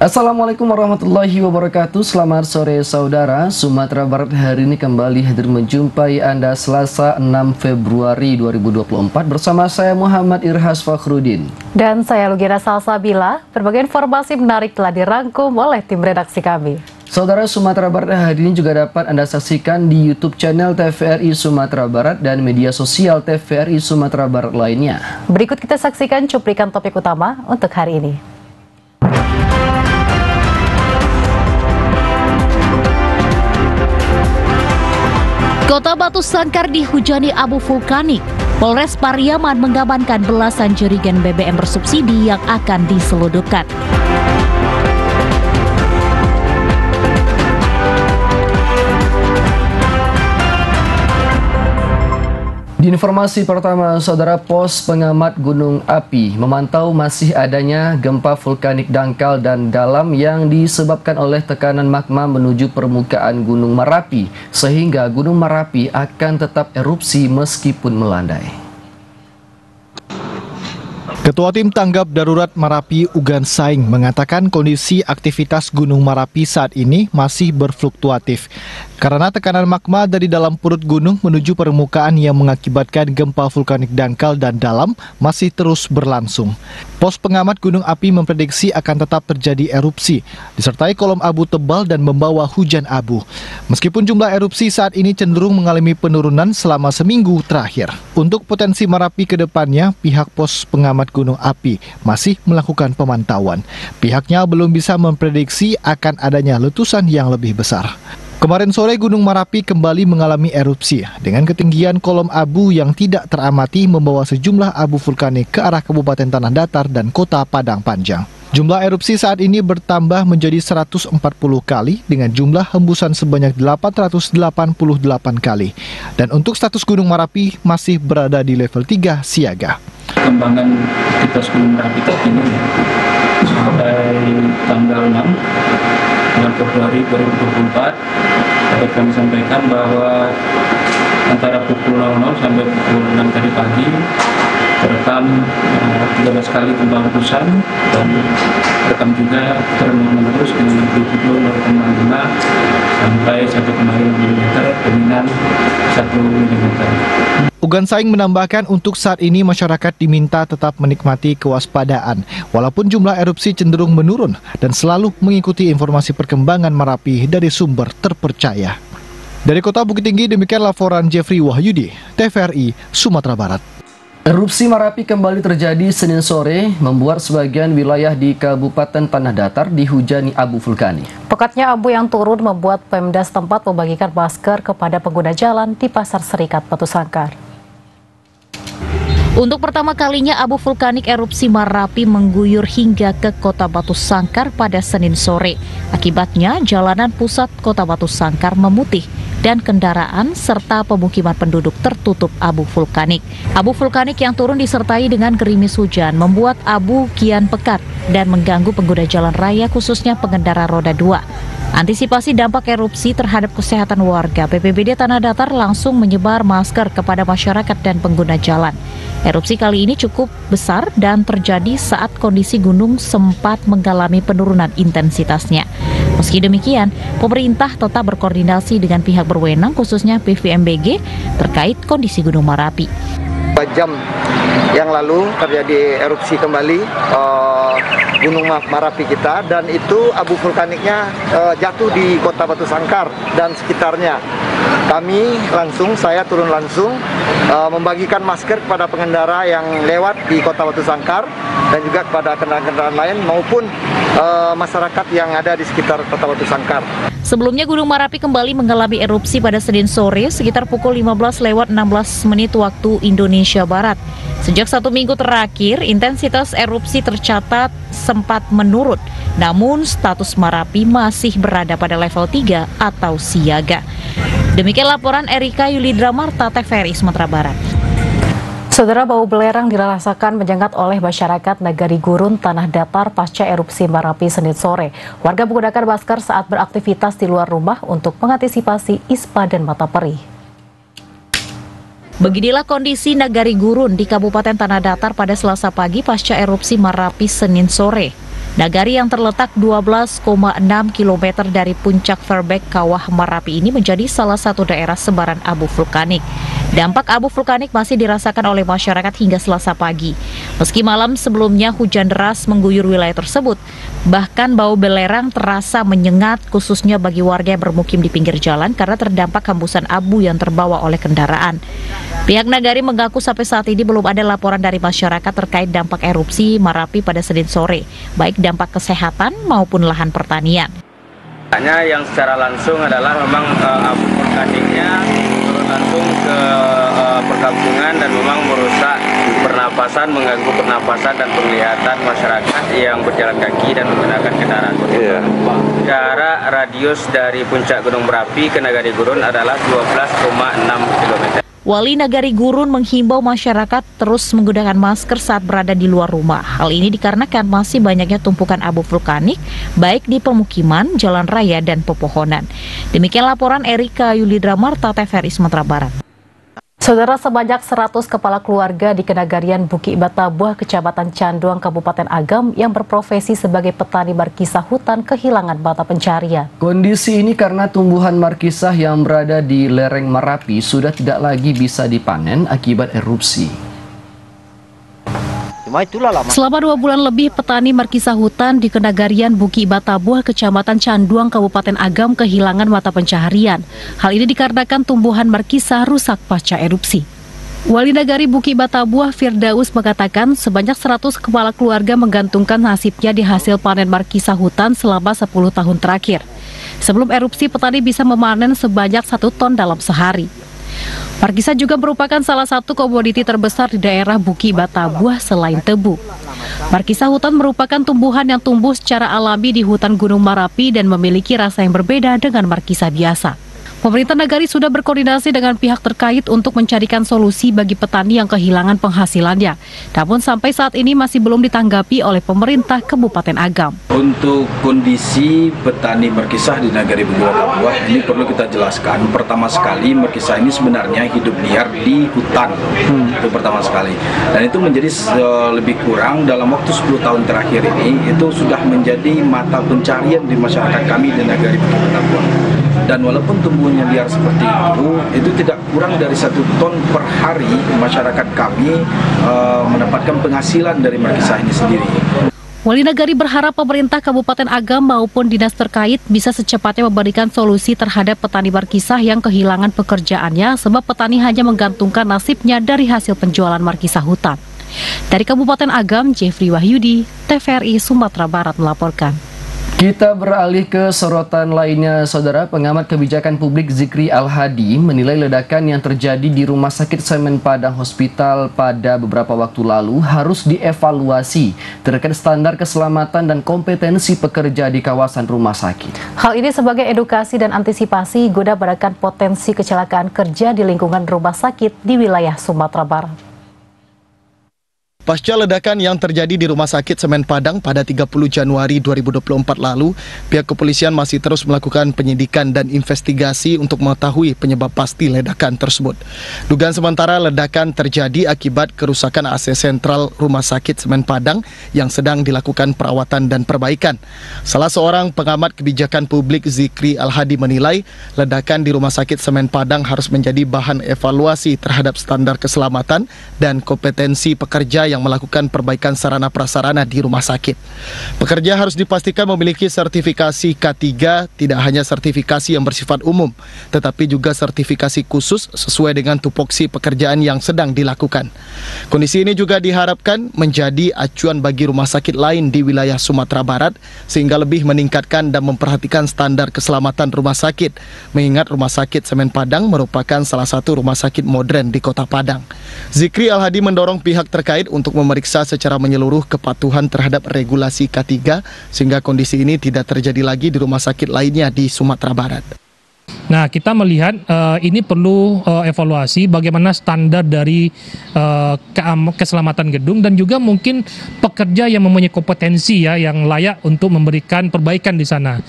Assalamualaikum warahmatullahi wabarakatuh. Selamat sore saudara. Sumatera Barat hari ini kembali hadir menjumpai Anda Selasa 6 Februari 2024 bersama saya Muhammad Irhas Fakhruddin. Dan saya Lugira Salsabila. Berbagai informasi menarik telah dirangkum oleh tim redaksi kami. Saudara, Sumatera Barat hari ini juga dapat Anda saksikan di YouTube channel TVRI Sumatera Barat dan media sosial TVRI Sumatera Barat lainnya. Berikut kita saksikan cuplikan topik utama untuk hari ini. Kota Batu Sangkar dihujani abu vulkanik. Polres Pariaman mengamankan belasan jerigen BBM bersubsidi yang akan diselundupkan. Di informasi pertama, saudara, pos pengamat gunung api memantau masih adanya gempa vulkanik dangkal dan dalam yang disebabkan oleh tekanan magma menuju permukaan Gunung Merapi, sehingga Gunung Merapi akan tetap erupsi meskipun melandai. Ketua Tim Tanggap Darurat Merapi Ugan Saing mengatakan kondisi aktivitas Gunung Merapi saat ini masih berfluktuatif karena tekanan magma dari dalam perut gunung menuju permukaan yang mengakibatkan gempa vulkanik dangkal dan dalam masih terus berlangsung. Pos pengamat gunung api memprediksi akan tetap terjadi erupsi, disertai kolom abu tebal dan membawa hujan abu. Meskipun jumlah erupsi saat ini cenderung mengalami penurunan selama seminggu terakhir. Untuk potensi Merapi ke depannya, pihak pos pengamat gunung api masih melakukan pemantauan. Pihaknya belum bisa memprediksi akan adanya letusan yang lebih besar. Kemarin sore Gunung Merapi kembali mengalami erupsi dengan ketinggian kolom abu yang tidak teramati membawa sejumlah abu vulkanik ke arah Kabupaten Tanah Datar dan Kota Padang Panjang. Jumlah erupsi saat ini bertambah menjadi 140 kali dengan jumlah hembusan sebanyak 888 kali. Dan untuk status Gunung Merapi masih berada di level 3 siaga. Perkembangan aktivitas Gunung Merapi terkini sampai tanggal 6 bulan Februari 2024 dapat kami sampaikan bahwa antara pukul 00 sampai pukul 6 tadi pagi terekam 13 kali gempa hembusan dan terekam juga terus dengan amplitudo 0,5 sampai 1,5 mm dominan 1 mm. Ugan Saing menambahkan untuk saat ini masyarakat diminta tetap menikmati kewaspadaan walaupun jumlah erupsi cenderung menurun dan selalu mengikuti informasi perkembangan Merapi dari sumber terpercaya. Dari Kota Bukit Tinggi, demikian laporan Jeffrey Wahyudi, TVRI Sumatera Barat. Erupsi Merapi kembali terjadi Senin sore, membuat sebagian wilayah di Kabupaten Tanah Datar dihujani abu vulkanik. Pekatnya abu yang turun membuat Pemda setempat membagikan masker kepada pengguna jalan di Pasar Serikat Batu Sangkar. Untuk pertama kalinya abu vulkanik erupsi Merapi mengguyur hingga ke Kota Batu Sangkar pada Senin sore. Akibatnya jalanan pusat Kota Batu Sangkar memutih dan kendaraan serta pemukiman penduduk tertutup abu vulkanik. Abu vulkanik yang turun disertai dengan gerimis hujan membuat abu kian pekat dan mengganggu pengguna jalan raya khususnya pengendara roda 2. Antisipasi dampak erupsi terhadap kesehatan warga, BPBD Tanah Datar langsung menyebar masker kepada masyarakat dan pengguna jalan. Erupsi kali ini cukup besar dan terjadi saat kondisi gunung sempat mengalami penurunan intensitasnya. Meski demikian, pemerintah tetap berkoordinasi dengan pihak berwenang khususnya PVMBG terkait kondisi Gunung Merapi. 2 jam yang lalu terjadi erupsi kembali Gunung Merapi kita, dan itu abu vulkaniknya jatuh di Kota Batu Sangkar dan sekitarnya. Saya turun langsung membagikan masker kepada pengendara yang lewat di Kota Batu Sangkar dan juga kepada kendaraan-kendaraan lain maupun masyarakat yang ada di sekitar Kota Batu Sangkar. Sebelumnya Gunung Merapi kembali mengalami erupsi pada Senin sore sekitar pukul 15:16 waktu Indonesia Barat. Sejak 1 minggu terakhir, intensitas erupsi tercatat sempat menurun, namun status Merapi masih berada pada level 3 atau siaga. Demikian laporan Erika Yulidra Marta, TVRI Sumatera Barat. Saudara, bau belerang dirasakan menyengat oleh masyarakat Nagari Gurun Tanah Datar pasca erupsi Merapi Senin sore. Warga menggunakan masker saat beraktivitas di luar rumah untuk mengantisipasi ispa dan mata perih. Beginilah kondisi Nagari Gurun di Kabupaten Tanah Datar pada Selasa pagi pasca erupsi Merapi Senin sore. Nagari yang terletak 12,6 km dari puncak Fairbank Kawah Marapi ini menjadi salah satu daerah sebaran abu vulkanik. Dampak abu vulkanik masih dirasakan oleh masyarakat hingga Selasa pagi. Meski malam sebelumnya hujan deras mengguyur wilayah tersebut, bahkan bau belerang terasa menyengat khususnya bagi warga yang bermukim di pinggir jalan karena terdampak hembusan abu yang terbawa oleh kendaraan. Pihak Nagari mengaku sampai saat ini belum ada laporan dari masyarakat terkait dampak erupsi Marapi pada Senin sore, baik dampak kesehatan maupun lahan pertanian. Hanya yang secara langsung adalah memang abu vulkaniknya turun langsung ke perkampungan dan memang merusak pernapasan, mengganggu pernapasan dan penglihatan masyarakat yang berjalan kaki dan menggunakan kendaraan bermotor. Jarak radius dari puncak Gunung Merapi ke Nagari Gurun adalah 12,6 km. Wali Nagari Gurun menghimbau masyarakat terus menggunakan masker saat berada di luar rumah. Hal ini dikarenakan masih banyaknya tumpukan abu vulkanik, baik di pemukiman, jalan raya, dan pepohonan. Demikian laporan Erika Yulidra Marta, TVRI Sumatera Barat. Saudara, sebanyak 100 kepala keluarga di Kenagarian Buki Batabuah, Kecamatan Canduang, Kabupaten Agam yang berprofesi sebagai petani markisah hutan kehilangan mata pencarian. Kondisi ini karena tumbuhan markisah yang berada di lereng Marapi sudah tidak lagi bisa dipanen akibat erupsi. Selama 2 bulan lebih, petani markisah hutan di Kenagarian Buki Batabuah, Kecamatan Canduang, Kabupaten Agam kehilangan mata pencaharian. Hal ini dikarenakan tumbuhan markisah rusak pasca erupsi. Wali Nagari Buki Batabuah Firdaus mengatakan sebanyak 100 kepala keluarga menggantungkan nasibnya di hasil panen markisah hutan selama 10 tahun terakhir. Sebelum erupsi, petani bisa memanen sebanyak 1 ton dalam sehari. Markisah juga merupakan salah satu komoditi terbesar di daerah Buki Batabuah selain tebu. Markisah hutan merupakan tumbuhan yang tumbuh secara alami di hutan Gunung Marapi dan memiliki rasa yang berbeda dengan markisah biasa. Pemerintah Nagari sudah berkoordinasi dengan pihak terkait untuk mencarikan solusi bagi petani yang kehilangan penghasilannya. Namun sampai saat ini masih belum ditanggapi oleh pemerintah Kabupaten Agam. Untuk kondisi petani markisah di Nagari Buki Batabuah ini perlu kita jelaskan. Pertama sekali markisah ini sebenarnya hidup liar di hutan. Itu pertama sekali. Dan itu menjadi lebih kurang dalam waktu 10 tahun terakhir ini itu sudah menjadi mata pencarian di masyarakat kami di Nagari Buki Batabuah. Dan walaupun tumbuhnya liar seperti itu tidak kurang dari 1 ton per hari masyarakat kami mendapatkan penghasilan dari markisah ini sendiri. Wali Nagari berharap pemerintah Kabupaten Agam maupun dinas terkait bisa secepatnya memberikan solusi terhadap petani markisah yang kehilangan pekerjaannya sebab petani hanya menggantungkan nasibnya dari hasil penjualan markisah hutan. Dari Kabupaten Agam, Jeffrey Wahyudi, TVRI Sumatera Barat melaporkan. Kita beralih ke sorotan lainnya, Saudara. Pengamat kebijakan publik Zikri Al-Hadi menilai ledakan yang terjadi di Rumah Sakit Semen Padang Hospital pada beberapa waktu lalu harus dievaluasi terkait standar keselamatan dan kompetensi pekerja di kawasan rumah sakit. Hal ini sebagai edukasi dan antisipasi guna menekan potensi kecelakaan kerja di lingkungan rumah sakit di wilayah Sumatera Barat. Pasca ledakan yang terjadi di Rumah Sakit Semen Padang pada 30 Januari 2024 lalu, pihak kepolisian masih terus melakukan penyidikan dan investigasi untuk mengetahui penyebab pasti ledakan tersebut. Dugaan sementara ledakan terjadi akibat kerusakan AC sentral Rumah Sakit Semen Padang yang sedang dilakukan perawatan dan perbaikan. Salah seorang pengamat kebijakan publik Zikri Al-Hadi menilai ledakan di Rumah Sakit Semen Padang harus menjadi bahan evaluasi terhadap standar keselamatan dan kompetensi pekerja yang melakukan perbaikan sarana prasarana di rumah sakit. Pekerja harus dipastikan memiliki sertifikasi K3, tidak hanya sertifikasi yang bersifat umum, tetapi juga sertifikasi khusus sesuai dengan tupoksi pekerjaan yang sedang dilakukan. Kondisi ini juga diharapkan menjadi acuan bagi rumah sakit lain di wilayah Sumatera Barat, sehingga lebih meningkatkan dan memperhatikan standar keselamatan rumah sakit, mengingat Rumah Sakit Semen Padang merupakan salah satu rumah sakit modern di Kota Padang. Zikri Al-Hadi mendorong pihak terkait untuk memeriksa secara menyeluruh kepatuhan terhadap regulasi K3 sehingga kondisi ini tidak terjadi lagi di rumah sakit lainnya di Sumatera Barat. Nah, kita melihat ini perlu evaluasi bagaimana standar dari keselamatan gedung dan juga mungkin pekerja yang mempunyai kompetensi ya yang layak untuk memberikan perbaikan di sana.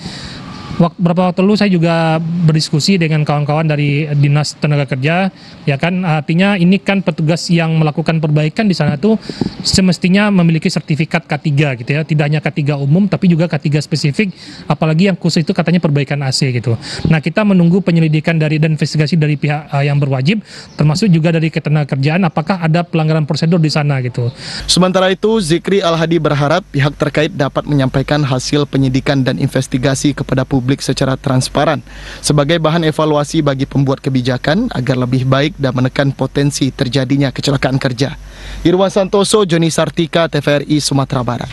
beberapa waktu lalu saya juga berdiskusi dengan kawan-kawan dari Dinas Tenaga Kerja, ya kan, artinya ini kan petugas yang melakukan perbaikan di sana tuh semestinya memiliki sertifikat K3 gitu ya, tidak hanya K3 umum tapi juga K3 spesifik, apalagi yang khusus itu katanya perbaikan AC gitu. Nah, kita menunggu penyelidikan dan investigasi dari pihak yang berwajib, termasuk juga dari Ketenagakerjaan, apakah ada pelanggaran prosedur di sana gitu. Sementara itu, Zikri Al-Hadi berharap pihak terkait dapat menyampaikan hasil penyidikan dan investigasi kepada publik secara transparan sebagai bahan evaluasi bagi pembuat kebijakan agar lebih baik dan menekan potensi terjadinya kecelakaan kerja. Irwan Santoso, Joni Sartika, TVRI Sumatera Barat.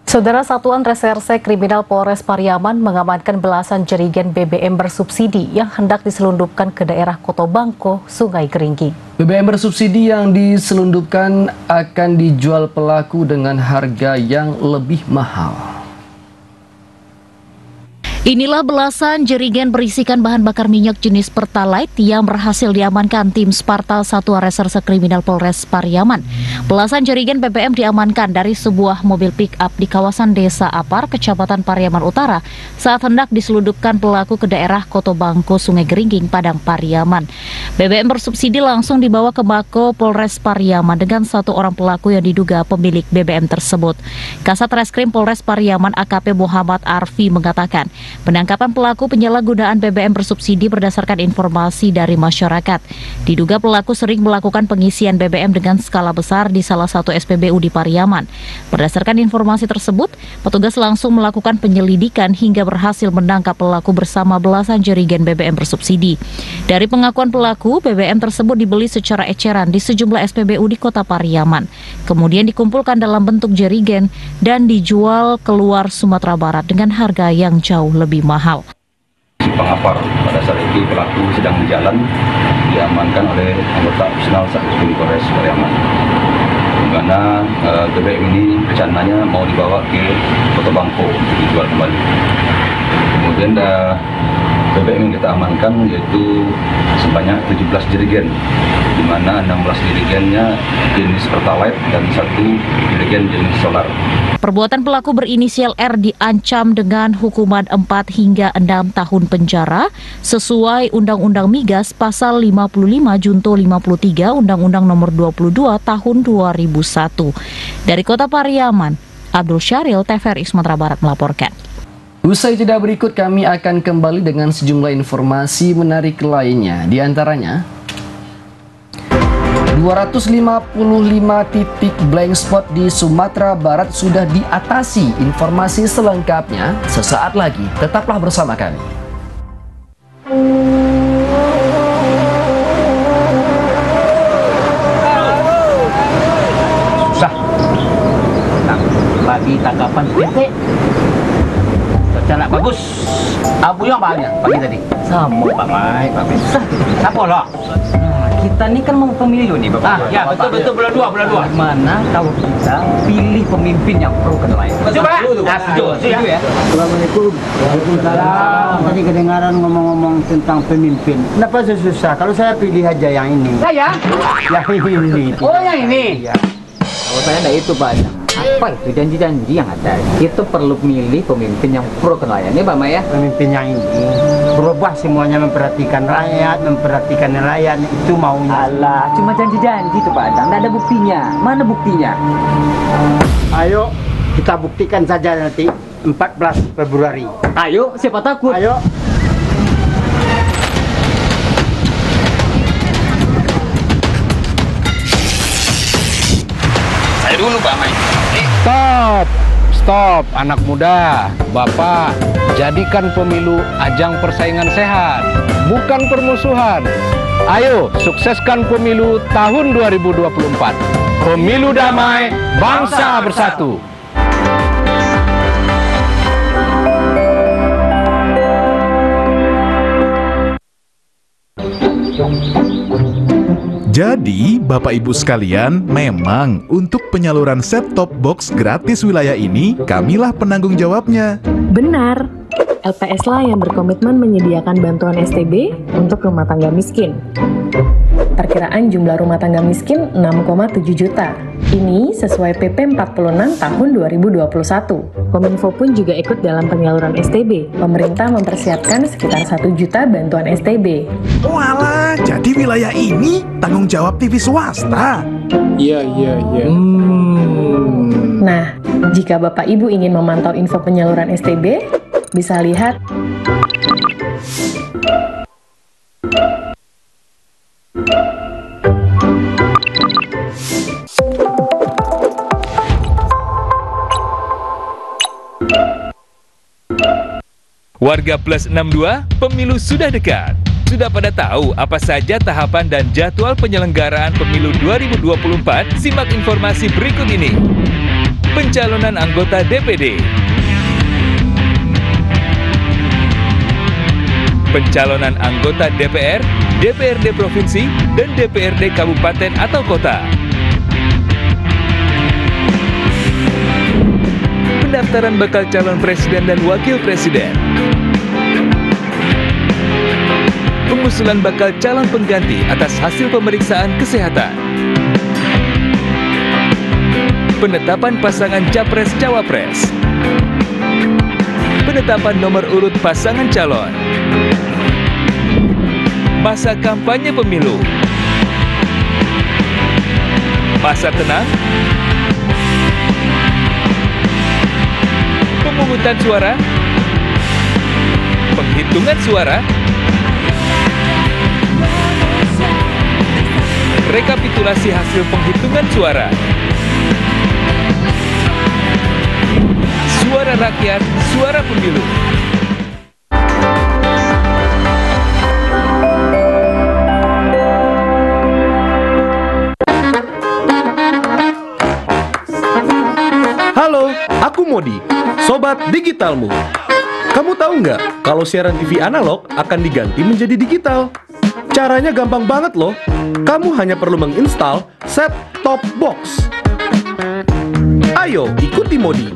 Saudara, Satuan Reserse Kriminal Polres Pariaman mengamankan belasan jerigen BBM bersubsidi yang hendak diselundupkan ke daerah Kotobangko, Sungai Geringging. BBM bersubsidi yang diselundupkan akan dijual pelaku dengan harga yang lebih mahal. Inilah belasan jerigen berisikan bahan bakar minyak jenis Pertalite yang berhasil diamankan tim Sparta Satuan Reserse Kriminal Polres Pariaman. Belasan jerigen BBM diamankan dari sebuah mobil pick-up di kawasan Desa Apar, Kecamatan Pariaman Utara, saat hendak diselundupkan pelaku ke daerah Kotobangko, Sungai Geringging, Padang Pariaman. BBM bersubsidi langsung dibawa ke Mako Polres Pariaman dengan satu orang pelaku yang diduga pemilik BBM tersebut. Kasat Reskrim Polres Pariaman AKP Muhammad Arfi mengatakan, penangkapan pelaku penyalahgunaan BBM bersubsidi berdasarkan informasi dari masyarakat. Diduga pelaku sering melakukan pengisian BBM dengan skala besar di salah satu SPBU di Pariaman. Berdasarkan informasi tersebut, petugas langsung melakukan penyelidikan hingga berhasil menangkap pelaku bersama belasan jerigen BBM bersubsidi. Dari pengakuan pelaku, BBM tersebut dibeli secara eceran di sejumlah SPBU di Kota Pariaman. Kemudian dikumpulkan dalam bentuk jerigen dan dijual keluar Sumatera Barat dengan harga yang jauh lebih mahal. Pengapar pada saat itu pelaku sedang berjalan, diamankan oleh anggota opsional Satreskrim Polres Pariaman. Di mana BBM ini rencananya mau dibawa ke Kotobangko dijual kembali. Kemudian BBM yang kita amankan yaitu sebanyak 17 jerigen, di mana 16 jerigennya jenis Pertalite dan 1 jerigen jenis solar. Perbuatan pelaku berinisial R diancam dengan hukuman 4 hingga 6 tahun penjara sesuai Undang-Undang Migas Pasal 55 Junto 53 Undang-Undang Nomor 22 Tahun 2001. Dari Kota Pariaman, Abdul Syaril, TVRI Sumatera Barat melaporkan. Usai jeda berikut kami akan kembali dengan sejumlah informasi menarik lainnya. Di antaranya 255 titik blank spot di Sumatera Barat sudah diatasi. Informasi selengkapnya sesaat lagi. Tetaplah bersama kami. Susah. Bagi tangkapan titik. Cara bagus. Abu yang banyak pagi tadi. Sama Pak Mai, Pak Mai. Susah. Apa lah? Kita ini kan mau pemilu nih Bapak. Ya betul bulan 2. Mana kalau kita pilih pemimpin yang pro nelayan. Coba. Setuju ya. Assalamualaikum. Waalaikumsalam. Tadi kedengaran ngomong-ngomong tentang pemimpin. Kenapa susah? Kalau saya pilih aja yang ini. Saya? Yang ini. Oh yang ini. Iya. Kalau saya ada itu Pak. Apa itu janji-janji yang ada? Kita perlu milih pemimpin yang pro nelayan ya Pak Maya. Pemimpin yang ini berubah semuanya, memperhatikan rakyat, memperhatikan nelayan, itu maunya. Alah, cuma janji-janji tuh Pak Adang, nggak ada buktinya. Mana buktinya? Ayo kita buktikan saja nanti 14 Februari. Ayo, siapa takut? Ayo. Saya dulu Pak Mai. Stop, anak muda, Bapak, jadikan pemilu ajang persaingan sehat, bukan permusuhan. Ayo, sukseskan pemilu tahun 2024. Pemilu damai, bangsa bersatu. Jadi, Bapak Ibu sekalian, memang untuk penyaluran set-top box gratis wilayah ini, kamilah penanggung jawabnya. Benar. LPS lah yang berkomitmen menyediakan bantuan STB untuk rumah tangga miskin. Perkiraan jumlah rumah tangga miskin 6,7 juta. Ini sesuai PP 46 tahun 2021. Kominfo pun juga ikut dalam penyaluran STB. Pemerintah mempersiapkan sekitar 1 juta bantuan STB. Walah, jadi wilayah ini tanggung jawab TV swasta. Iya. Nah, jika Bapak Ibu ingin memantau info penyaluran STB, bisa lihat Warga Plus 62, pemilu sudah dekat. Sudah pada tahu apa saja tahapan dan jadwal penyelenggaraan pemilu 2024? Simak informasi berikut ini. Pencalonan anggota DPD. Pencalonan anggota DPR, DPRD Provinsi, dan DPRD Kabupaten atau Kota. Pendaftaran bakal calon presiden dan wakil presiden. Pengusulan bakal calon pengganti atas hasil pemeriksaan kesehatan. Penetapan pasangan capres-cawapres. Penetapan nomor urut pasangan calon. Masa kampanye pemilu. Masa tenang. Pemungutan suara. Penghitungan suara. Rekapitulasi hasil penghitungan suara. Suara rakyat, suara pemilu. Halo, aku Modi, sobat digitalmu. Kamu tahu nggak kalau siaran TV analog akan diganti menjadi digital? Caranya gampang banget loh. Kamu hanya perlu menginstal set-top box. Ayo, ikuti Modi.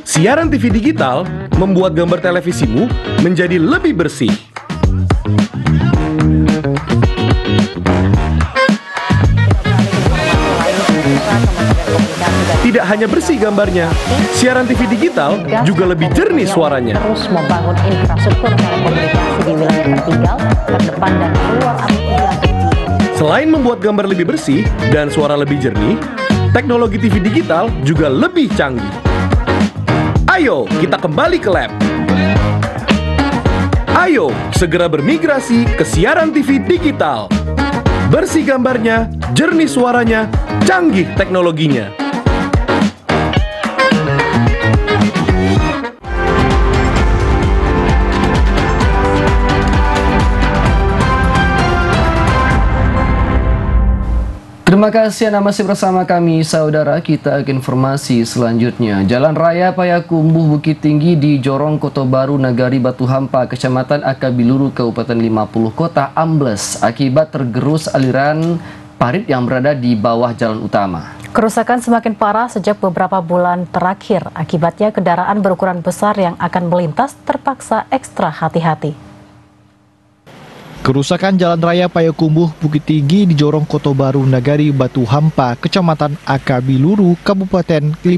Siaran TV digital membuat gambar televisimu menjadi lebih bersih. Tidak hanya bersih gambarnya, siaran TV digital juga lebih jernih suaranya. Terus membangun infrastruktur telekomunikasi di wilayah tertinggal, terdepan dan keluar aplikasi. Selain membuat gambar lebih bersih dan suara lebih jernih, teknologi TV digital juga lebih canggih. Ayo, kita kembali ke lab. Ayo, segera bermigrasi ke siaran TV digital. Bersih gambarnya, jernih suaranya, canggih teknologinya. Terima kasih Anda masih bersama kami, saudara. Kita ke informasi selanjutnya. Jalan Raya Payakumbuh Bukit Tinggi di Jorong Kota Baru Nagari Batu Hampa, Kecamatan Akabiluru, Kabupaten 50 Kota ambles akibat tergerus aliran parit yang berada di bawah jalan utama. Kerusakan semakin parah sejak beberapa bulan terakhir. Akibatnya kendaraan berukuran besar yang akan melintas terpaksa ekstra hati-hati. Kerusakan Jalan Raya Payakumbuh Bukit Tinggi di Jorong Kota Baru Nagari Batu Hampa, Kecamatan Akabiluru, Kabupaten 50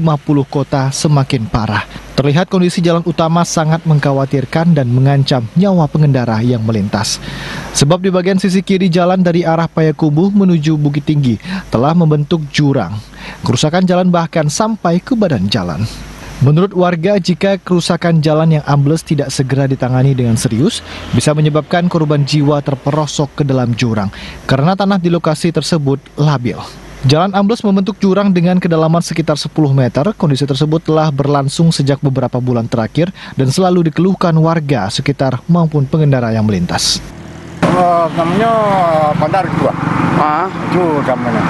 Kota semakin parah. Terlihat kondisi jalan utama sangat mengkhawatirkan dan mengancam nyawa pengendara yang melintas. Sebab di bagian sisi kiri jalan dari arah Payakumbuh menuju Bukit Tinggi telah membentuk jurang. Kerusakan jalan bahkan sampai ke badan jalan. Menurut warga, jika kerusakan jalan yang ambles tidak segera ditangani dengan serius, bisa menyebabkan korban jiwa terperosok ke dalam jurang, karena tanah di lokasi tersebut labil. Jalan ambles membentuk jurang dengan kedalaman sekitar 10 meter. Kondisi tersebut telah berlangsung sejak beberapa bulan terakhir dan selalu dikeluhkan warga sekitar maupun pengendara yang melintas. Namanya Bandar juga. Itu namanya.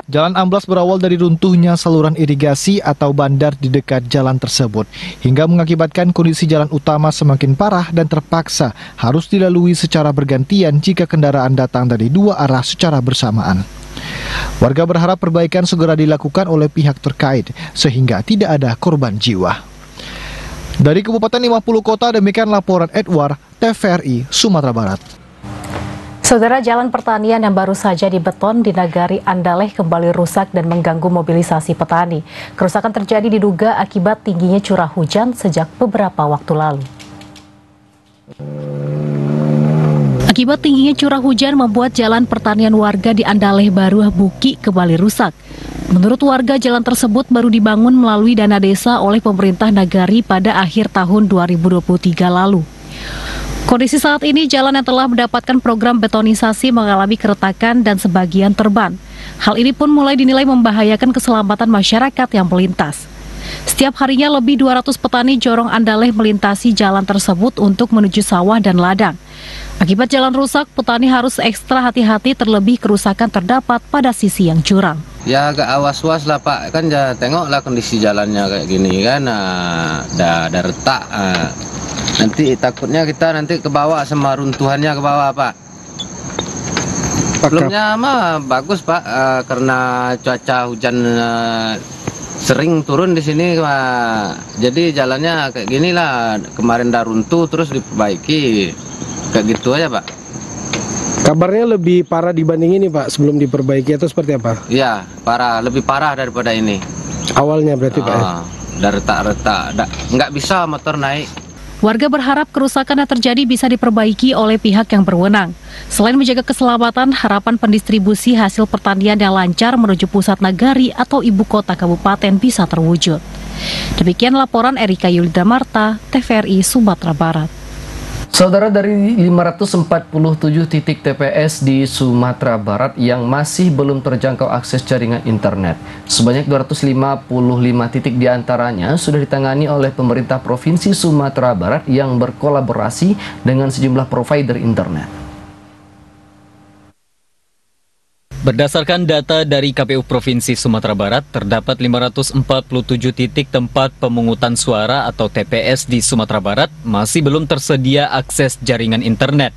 Jalan amblas berawal dari runtuhnya saluran irigasi atau bandar di dekat jalan tersebut, hingga mengakibatkan kondisi jalan utama semakin parah dan terpaksa harus dilalui secara bergantian jika kendaraan datang dari dua arah secara bersamaan. Warga berharap perbaikan segera dilakukan oleh pihak terkait sehingga tidak ada korban jiwa. Dari Kabupaten 50 Kota, demikian laporan Edward, TVRI, Sumatera Barat. Saudara, jalan pertanian yang baru saja dibeton di Nagari Andaleh kembali rusak dan mengganggu mobilisasi petani. Kerusakan terjadi diduga akibat tingginya curah hujan sejak beberapa waktu lalu. Akibat tingginya curah hujan membuat jalan pertanian warga di Andaleh Baru Buki kembali rusak. Menurut warga, jalan tersebut baru dibangun melalui dana desa oleh pemerintah Nagari pada akhir tahun 2023 lalu. Kondisi saat ini jalan yang telah mendapatkan program betonisasi mengalami keretakan dan sebagian terban. Hal ini pun mulai dinilai membahayakan keselamatan masyarakat yang melintas. Setiap harinya lebih 200 petani Jorong Andaleh melintasi jalan tersebut untuk menuju sawah dan ladang. Akibat jalan rusak, petani harus ekstra hati-hati terlebih kerusakan terdapat pada sisi yang curam. Ya agak awas-awas lah Pak, kan ya tengoklah kondisi jalannya kayak gini kan, ada retak. Nanti takutnya kita nanti ke bawah sama runtuhannya ke bawah Pak. Sebelumnya mah bagus Pak, karena cuaca hujan sering turun di sini Pak. Jadi jalannya kayak gini lah, kemarin dah runtuh terus diperbaiki. Kayak gitu aja Pak. Kabarnya lebih parah dibanding ini Pak, sebelum diperbaiki atau seperti apa? Iya, parah, lebih parah daripada ini. Awalnya berarti Pak ya? Udah retak-retak, nggak bisa motor naik. Warga berharap kerusakan yang terjadi bisa diperbaiki oleh pihak yang berwenang. Selain menjaga keselamatan, harapan pendistribusi hasil pertanian yang lancar menuju pusat nagari atau ibu kota kabupaten bisa terwujud. Demikian laporan Erika Yulida Marta, TVRI Sumatera Barat. Saudara, dari 547 titik TPS di Sumatera Barat yang masih belum terjangkau akses jaringan internet, sebanyak 255 titik diantaranya sudah ditangani oleh pemerintah Provinsi Sumatera Barat yang berkolaborasi dengan sejumlah provider internet. Berdasarkan data dari KPU Provinsi Sumatera Barat, terdapat 547 titik tempat pemungutan suara atau TPS di Sumatera Barat masih belum tersedia akses jaringan internet.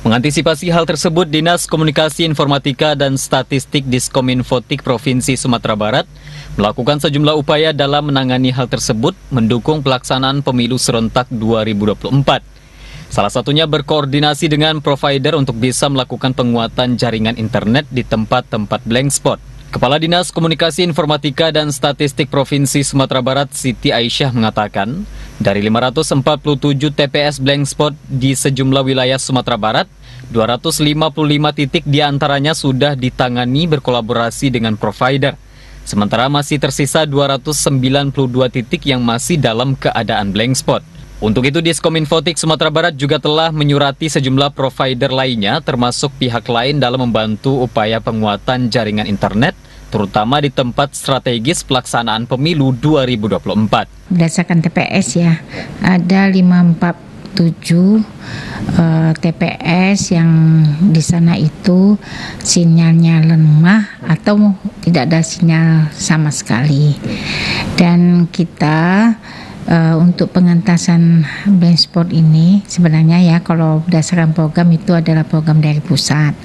Mengantisipasi hal tersebut, Dinas Komunikasi Informatika dan Statistik Diskominfotik Provinsi Sumatera Barat melakukan sejumlah upaya dalam menangani hal tersebut, mendukung pelaksanaan pemilu serentak 2024. Salah satunya berkoordinasi dengan provider untuk bisa melakukan penguatan jaringan internet di tempat-tempat blank spot. Kepala Dinas Komunikasi Informatika dan Statistik Provinsi Sumatera Barat, Siti Aisyah mengatakan, dari 547 TPS blank spot di sejumlah wilayah Sumatera Barat, 255 titik diantaranya sudah ditangani berkolaborasi dengan provider. Sementara masih tersisa 292 titik yang masih dalam keadaan blank spot. Untuk itu, Diskominfotik Sumatera Barat juga telah menyurati sejumlah provider lainnya, termasuk pihak lain dalam membantu upaya penguatan jaringan internet, terutama di tempat strategis pelaksanaan pemilu 2024. Berdasarkan TPS ya, ada 547 TPS yang di sana itu sinyalnya lemah atau tidak ada sinyal sama sekali. Dan kita untuk pengentasan blank spot ini sebenarnya ya, kalau berdasarkan program itu adalah program dari pusat.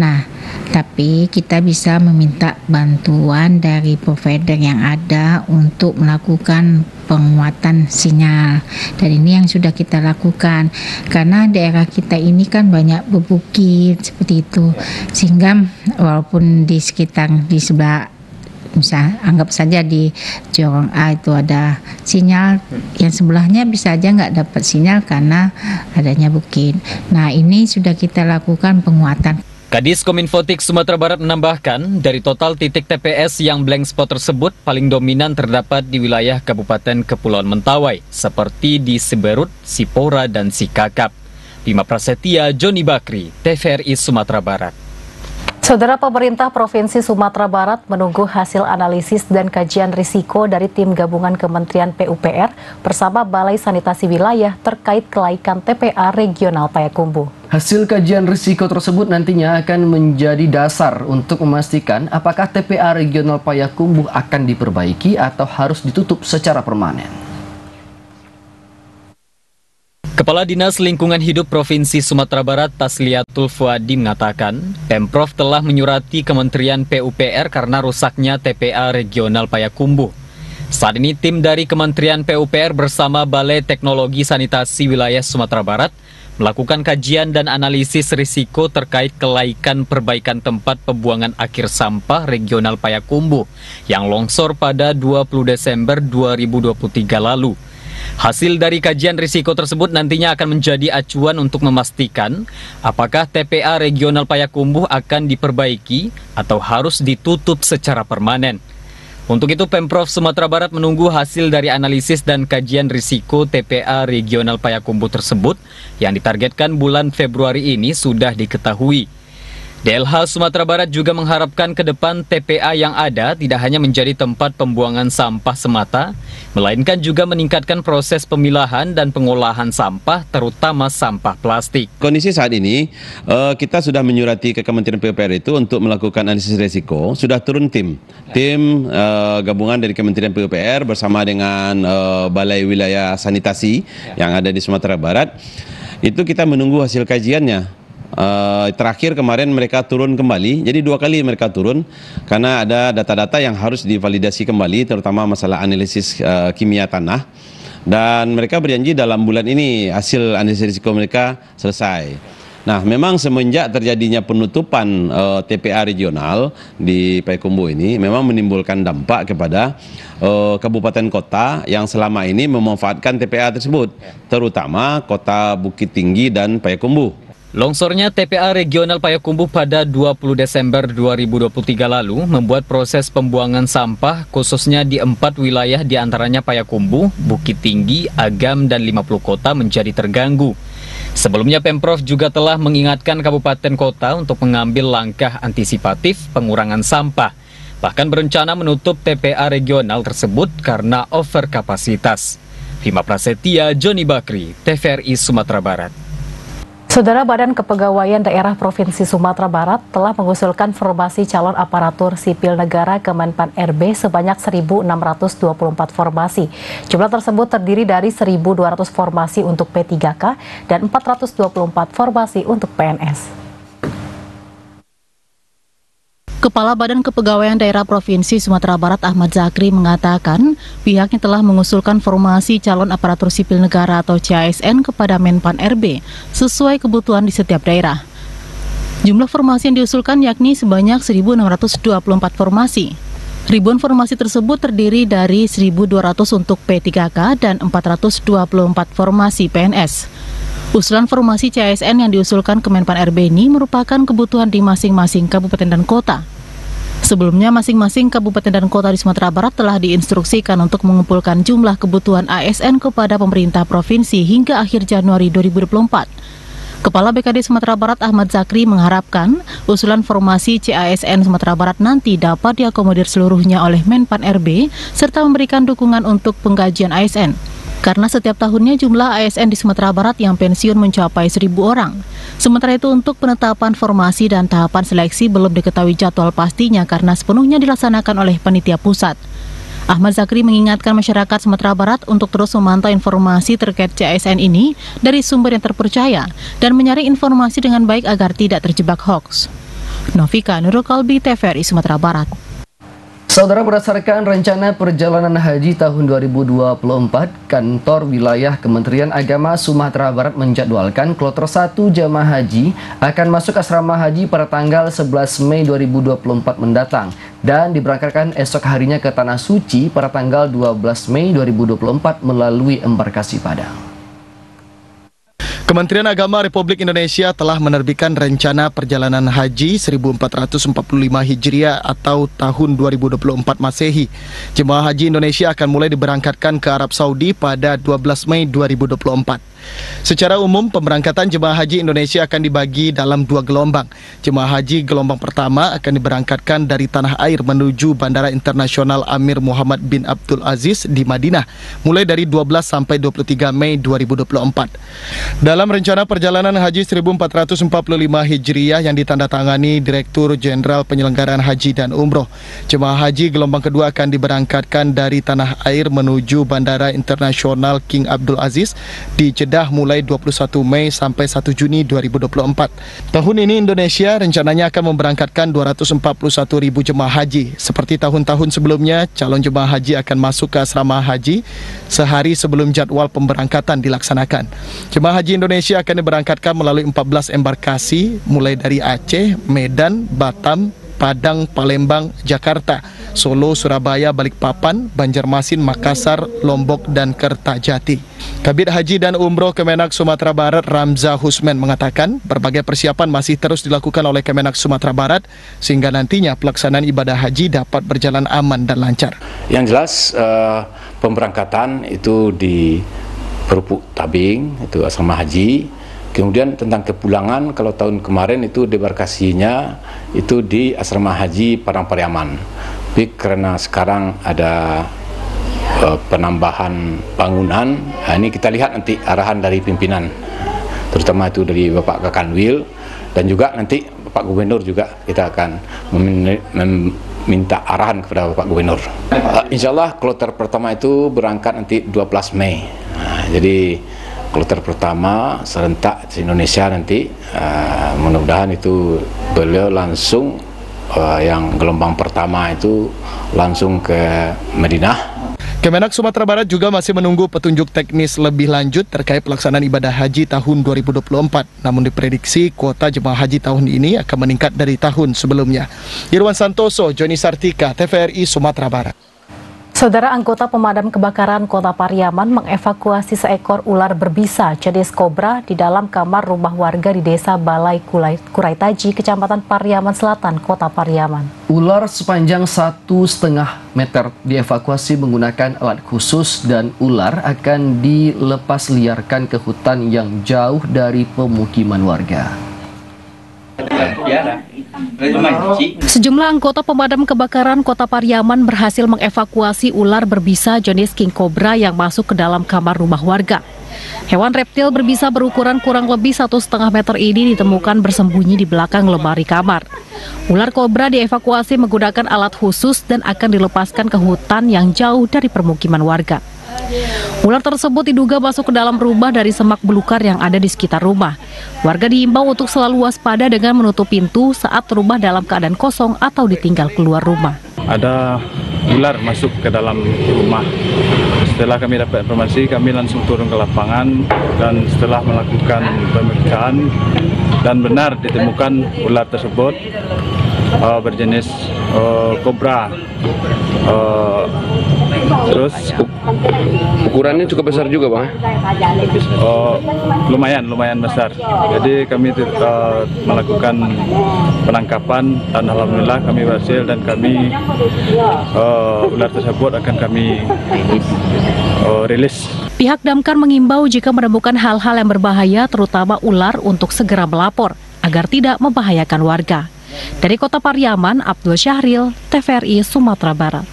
Nah, tapi kita bisa meminta bantuan dari provider yang ada untuk melakukan penguatan sinyal. Dan ini yang sudah kita lakukan karena daerah kita ini kan banyak bebukit seperti itu, sehingga walaupun di sekitar di sebelah, misal anggap saja di Jorong A itu ada sinyal, yang sebelahnya bisa aja nggak dapat sinyal karena adanya bukit. Nah, ini sudah kita lakukan penguatan. Kadis Kominfotik Sumatera Barat menambahkan, dari total titik TPS yang blank spot tersebut, paling dominan terdapat di wilayah Kabupaten Kepulauan Mentawai, seperti di Siberut, Sipora, dan Sikakap. Bima Prasetya, Joni Bakri, TVRI Sumatera Barat. Saudara, pemerintah Provinsi Sumatera Barat menunggu hasil analisis dan kajian risiko dari tim gabungan Kementerian PUPR bersama Balai Sanitasi Wilayah terkait kelaikan TPA Regional Payakumbuh. Hasil kajian risiko tersebut nantinya akan menjadi dasar untuk memastikan apakah TPA Regional Payakumbuh akan diperbaiki atau harus ditutup secara permanen. Kepala Dinas Lingkungan Hidup Provinsi Sumatera Barat Tasliatul Fuadi mengatakan, Pemprov telah menyurati Kementerian PUPR karena rusaknya TPA Regional Payakumbuh. Saat ini tim dari Kementerian PUPR bersama Balai Teknologi Sanitasi Wilayah Sumatera Barat melakukan kajian dan analisis risiko terkait kelaikan perbaikan tempat pembuangan akhir sampah Regional Payakumbuh yang longsor pada 20 Desember 2023 lalu. Hasil dari kajian risiko tersebut nantinya akan menjadi acuan untuk memastikan apakah TPA Regional Payakumbuh akan diperbaiki atau harus ditutup secara permanen. Untuk itu Pemprov Sumatera Barat menunggu hasil dari analisis dan kajian risiko TPA Regional Payakumbuh tersebut yang ditargetkan bulan Februari ini sudah diketahui. DLH Sumatera Barat juga mengharapkan ke depan TPA yang ada tidak hanya menjadi tempat pembuangan sampah semata, melainkan juga meningkatkan proses pemilahan dan pengolahan sampah, terutama sampah plastik. Kondisi saat ini, kita sudah menyurati ke Kementerian PUPR itu untuk melakukan analisis risiko. Sudah turun tim gabungan dari Kementerian PUPR bersama dengan Balai Wilayah Sanitasi yang ada di Sumatera Barat. Itu kita menunggu hasil kajiannya. Terakhir kemarin mereka turun kembali, jadi 2 kali mereka turun karena ada data-data yang harus divalidasi kembali, terutama masalah analisis kimia tanah, dan mereka berjanji dalam bulan ini hasil analisis risiko mereka selesai. Nah, memang semenjak terjadinya penutupan TPA regional di Payakumbuh ini memang menimbulkan dampak kepada kabupaten kota yang selama ini memanfaatkan TPA tersebut, terutama kota Bukit Tinggi dan Payakumbuh. Longsornya TPA Regional Payakumbuh pada 20 Desember 2023 lalu membuat proses pembuangan sampah khususnya di 4 wilayah diantaranya Payakumbuh, Bukit Tinggi, Agam, dan 50 kota menjadi terganggu. Sebelumnya Pemprov juga telah mengingatkan kabupaten kota untuk mengambil langkah antisipatif pengurangan sampah. Bahkan berencana menutup TPA regional tersebut karena overkapasitas. Bima Prasetya, Joni Bakri, TVRI Sumatera Barat. Saudara, Badan Kepegawaian Daerah Provinsi Sumatera Barat telah mengusulkan formasi calon aparatur sipil negara ke Menpan RB sebanyak 1.624 formasi. Jumlah tersebut terdiri dari 1.200 formasi untuk P3K dan 424 formasi untuk PNS. Kepala Badan Kepegawaian Daerah Provinsi Sumatera Barat Ahmad Zakri mengatakan pihaknya telah mengusulkan formasi calon aparatur sipil negara atau CASN kepada Menpan RB sesuai kebutuhan di setiap daerah. Jumlah formasi yang diusulkan yakni sebanyak 1.624 formasi. Ribuan formasi tersebut terdiri dari 1.200 untuk P3K dan 424 formasi PNS. Usulan formasi CASN yang diusulkan ke Menpan RB ini merupakan kebutuhan di masing-masing kabupaten dan kota. Sebelumnya, masing-masing kabupaten dan kota di Sumatera Barat telah diinstruksikan untuk mengumpulkan jumlah kebutuhan ASN kepada pemerintah provinsi hingga akhir Januari 2024. Kepala BKD Sumatera Barat Ahmad Zakri mengharapkan usulan formasi CASN Sumatera Barat nanti dapat diakomodir seluruhnya oleh Menpan RB serta memberikan dukungan untuk penggajian ASN. Karena setiap tahunnya jumlah ASN di Sumatera Barat yang pensiun mencapai 1.000 orang. Sementara itu untuk penetapan formasi dan tahapan seleksi belum diketahui jadwal pastinya karena sepenuhnya dilaksanakan oleh panitia pusat. Ahmad Zakri mengingatkan masyarakat Sumatera Barat untuk terus memantau informasi terkait CASN ini dari sumber yang terpercaya dan menyaring informasi dengan baik agar tidak terjebak hoax. Novika Nurul Kalbi, TVRI Sumatera Barat. Saudara, berdasarkan rencana perjalanan haji tahun 2024, Kantor Wilayah Kementerian Agama Sumatera Barat menjadwalkan kloter 1 jamaah haji akan masuk asrama haji pada tanggal 11 Mei 2024 mendatang dan diberangkatkan esok harinya ke Tanah Suci pada tanggal 12 Mei 2024 melalui embarkasi Padang. Kementerian Agama Republik Indonesia telah menerbitkan rencana perjalanan haji 1445 Hijriah atau tahun 2024 Masehi. Jemaah haji Indonesia akan mulai diberangkatkan ke Arab Saudi pada 12 Mei 2024. Secara umum, pemberangkatan jemaah haji Indonesia akan dibagi dalam 2 gelombang. Jemaah haji gelombang pertama akan diberangkatkan dari tanah air menuju Bandara Internasional Amir Muhammad bin Abdul Aziz di Madinah, mulai dari 12 sampai 23 Mei 2024. Dalam rencana perjalanan haji 1445 Hijriah yang ditandatangani Direktur Jenderal Penyelenggaraan Haji dan Umroh, jemaah haji gelombang kedua akan diberangkatkan dari tanah air menuju Bandara Internasional King Abdul Aziz di Jeddah mulai 21 Mei sampai 1 Juni 2024. Tahun ini Indonesia rencananya akan memberangkatkan 241.000 jemaah haji. Seperti tahun-tahun sebelumnya, calon jemaah haji akan masuk ke asrama haji sehari sebelum jadwal pemberangkatan dilaksanakan. Jemaah haji Indonesia akan diberangkatkan melalui 14 embarkasi mulai dari Aceh, Medan, Batam, Padang, Palembang, Jakarta, Solo, Surabaya, Balikpapan, Banjarmasin, Makassar, Lombok, dan Kertajati. Kabid Haji dan Umroh Kemenak Sumatera Barat Ramza Husman mengatakan berbagai persiapan masih terus dilakukan oleh Kemenak Sumatera Barat sehingga nantinya pelaksanaan ibadah haji dapat berjalan aman dan lancar. Yang jelas pemberangkatan itu di Perupuk Tabing, itu asrama haji. Kemudian tentang kepulangan, kalau tahun kemarin itu debarkasinya itu di asrama haji Padang Pariaman. Tapi karena sekarang ada penambahan bangunan, ini kita lihat nanti arahan dari pimpinan, terutama itu dari Bapak Kakanwil, dan juga nanti Bapak Gubernur juga kita akan meminta arahan kepada Bapak Gubernur. Insya Allah kloter pertama itu berangkat nanti 12 Mei. Jadi kloter pertama serentak di Indonesia nanti, mudah-mudahan itu beliau langsung yang gelombang pertama itu langsung ke Madinah. Kemenak Sumatera Barat juga masih menunggu petunjuk teknis lebih lanjut terkait pelaksanaan ibadah haji tahun 2024. Namun diprediksi kuota jemaah haji tahun ini akan meningkat dari tahun sebelumnya. Irwan Santoso, Joni Sartika, TVRI Sumatera Barat. Saudara, anggota pemadam kebakaran Kota Pariaman mengevakuasi seekor ular berbisa jenis kobra di dalam kamar rumah warga di Desa Balai Kuraitaji, Kecamatan Pariaman Selatan, Kota Pariaman. Ular sepanjang 1,5 meter dievakuasi menggunakan alat khusus dan ular akan dilepas liarkan ke hutan yang jauh dari pemukiman warga. Sejumlah anggota pemadam kebakaran Kota Pariaman berhasil mengevakuasi ular berbisa jenis king cobra yang masuk ke dalam kamar rumah warga. Hewan reptil berbisa berukuran kurang lebih 1,5 meter ini ditemukan bersembunyi di belakang lemari kamar. Ular kobra dievakuasi menggunakan alat khusus dan akan dilepaskan ke hutan yang jauh dari permukiman warga. Ular tersebut diduga masuk ke dalam rumah dari semak belukar yang ada di sekitar rumah. Warga diimbau untuk selalu waspada dengan menutup pintu saat rumah dalam keadaan kosong atau ditinggal keluar rumah. Ada ular masuk ke dalam rumah. Setelah kami dapat informasi, kami langsung turun ke lapangan dan setelah melakukan pemeriksaan dan benar ditemukan ular tersebut berjenis kobra. Terus ukurannya cukup besar juga, Bang? Lumayan besar. Jadi kami melakukan penangkapan dan alhamdulillah kami berhasil dan kami ular tersebut akan kami rilis. Pihak Damkar mengimbau jika menemukan hal-hal yang berbahaya terutama ular untuk segera melapor agar tidak membahayakan warga. Dari Kota Pariaman, Abdul Syahril, TVRI Sumatera Barat.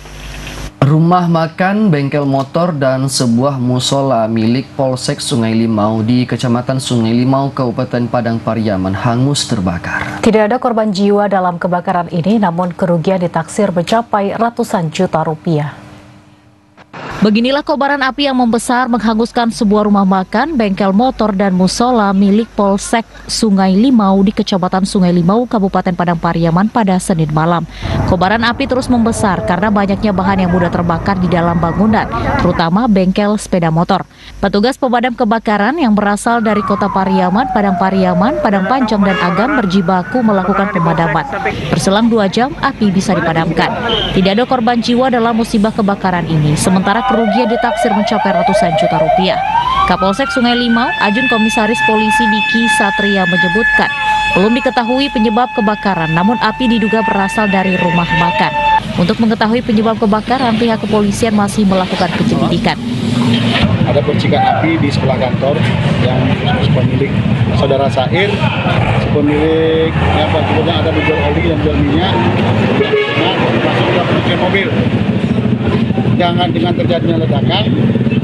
Rumah makan, bengkel motor, dan sebuah musola milik Polsek Sungai Limau di Kecamatan Sungai Limau, Kabupaten Padang Pariaman hangus terbakar. Tidak ada korban jiwa dalam kebakaran ini, namun kerugian ditaksir mencapai ratusan juta rupiah. Beginilah kobaran api yang membesar menghanguskan sebuah rumah makan, bengkel motor, dan musola milik Polsek Sungai Limau di Kecamatan Sungai Limau, Kabupaten Padang Pariaman pada Senin malam. Kobaran api terus membesar karena banyaknya bahan yang mudah terbakar di dalam bangunan, terutama bengkel sepeda motor. Petugas pemadam kebakaran yang berasal dari Kota Pariaman, Padang Pariaman, Padang Panjang, dan Agam berjibaku melakukan pemadaman. Berselang 2 jam, api bisa dipadamkan. Tidak ada korban jiwa dalam musibah kebakaran ini, sementara kerugian ditaksir mencapai ratusan juta rupiah. Kapolsek Sungai Limau, Ajun Komisaris Polisi Diki Satria menyebutkan, belum diketahui penyebab kebakaran, namun api diduga berasal dari rumah makan. Untuk mengetahui penyebab kebakaran, pihak kepolisian masih melakukan penyelidikan. Ada percikan api di sebelah kantor yang pemilik saudara Sair, pemilik yang ada menjual oli dan jual minyak, masuk ke pencucian mobil. dengan terjadinya ledakan,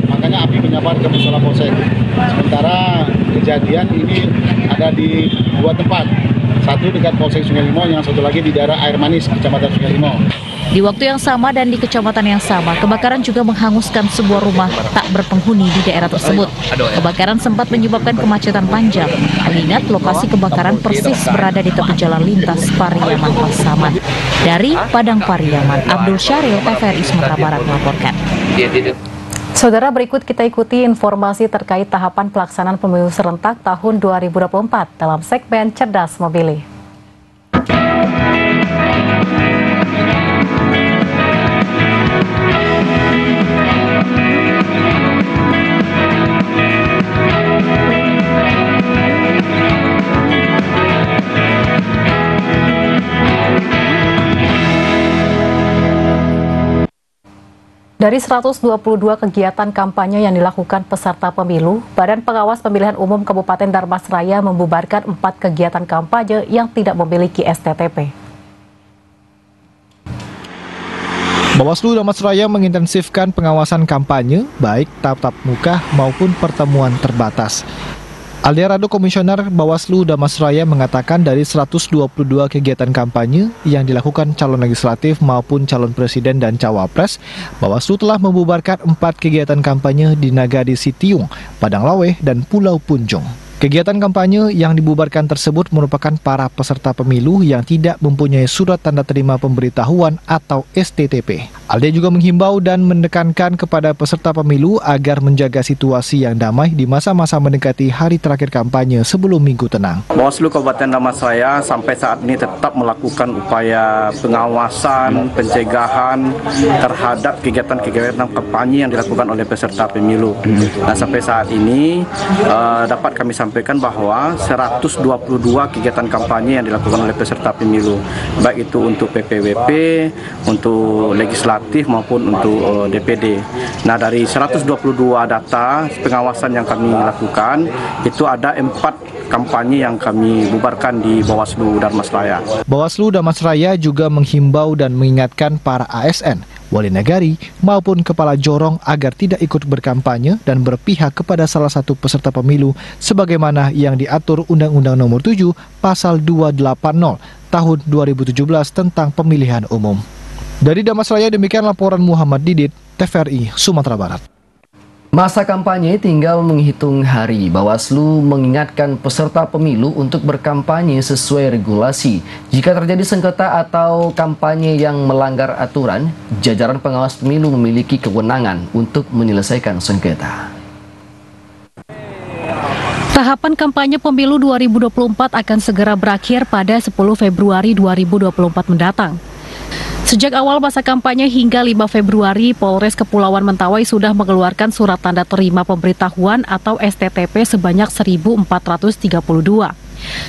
makanya api menyabar ke musola polsek. Sementara kejadian ini ada di dua tempat, satu dekat Polsek Sungai Limo, yang satu lagi di daerah Air Manis, Kecamatan Sungai Limo. Di waktu yang sama dan di kecamatan yang sama, kebakaran juga menghanguskan sebuah rumah tak berpenghuni di daerah tersebut. Kebakaran sempat menyebabkan kemacetan panjang, mengingat lokasi kebakaran persis berada di tepi jalan lintas Pariaman Pasaman. Dari Padang Pariaman, Abdul Syaril, TVRI Sumatera Barat melaporkan. Saudara, berikut kita ikuti informasi terkait tahapan pelaksanaan pemilu serentak tahun 2024 dalam segmen Cerdas Memilih. Dari 122 kegiatan kampanye yang dilakukan peserta pemilu, Badan Pengawas Pemilihan Umum Kabupaten Darmasraya membubarkan 4 kegiatan kampanye yang tidak memiliki STTP. Bawaslu Darmasraya mengintensifkan pengawasan kampanye, baik tatap muka maupun pertemuan terbatas. Alderado Komisioner Bawaslu Darmasraya mengatakan dari 122 kegiatan kampanye yang dilakukan calon legislatif maupun calon presiden dan cawapres, Bawaslu telah membubarkan 4 kegiatan kampanye di Nagari Sitiung, Padang Laweh, dan Pulau Punjung. Kegiatan kampanye yang dibubarkan tersebut merupakan para peserta pemilu yang tidak mempunyai surat tanda terima pemberitahuan atau STTP. Alde juga menghimbau dan menekankan kepada peserta pemilu agar menjaga situasi yang damai di masa-masa mendekati hari terakhir kampanye sebelum minggu tenang. Bawaslu Kabupaten Darmasraya sampai saat ini tetap melakukan upaya pengawasan, pencegahan terhadap kegiatan-kegiatan kampanye yang dilakukan oleh peserta pemilu. Nah, sampai saat ini dapat kami sampaikan bahwa 122 kegiatan kampanye yang dilakukan oleh peserta pemilu, baik itu untuk PPWP, untuk legislatif maupun untuk DPD. Nah, dari 122 data pengawasan yang kami lakukan, itu ada 4 kampanye yang kami bubarkan di Bawaslu Darmasraya. Bawaslu Darmasraya juga menghimbau dan mengingatkan para ASN, wali negari maupun kepala jorong agar tidak ikut berkampanye dan berpihak kepada salah satu peserta pemilu sebagaimana yang diatur Undang-Undang Nomor 7 Pasal 280 Tahun 2017 tentang Pemilihan Umum. Dari Darmasraya, demikian laporan Muhammad Didit, TVRI Sumatera Barat. Masa kampanye tinggal menghitung hari. Bawaslu mengingatkan peserta pemilu untuk berkampanye sesuai regulasi. Jika terjadi sengketa atau kampanye yang melanggar aturan, jajaran pengawas pemilu memiliki kewenangan untuk menyelesaikan sengketa. Tahapan kampanye pemilu 2024 akan segera berakhir pada 10 Februari 2024 mendatang. Sejak awal masa kampanye hingga 5 Februari, Polres Kepulauan Mentawai sudah mengeluarkan surat tanda terima pemberitahuan atau STTP sebanyak 1.432.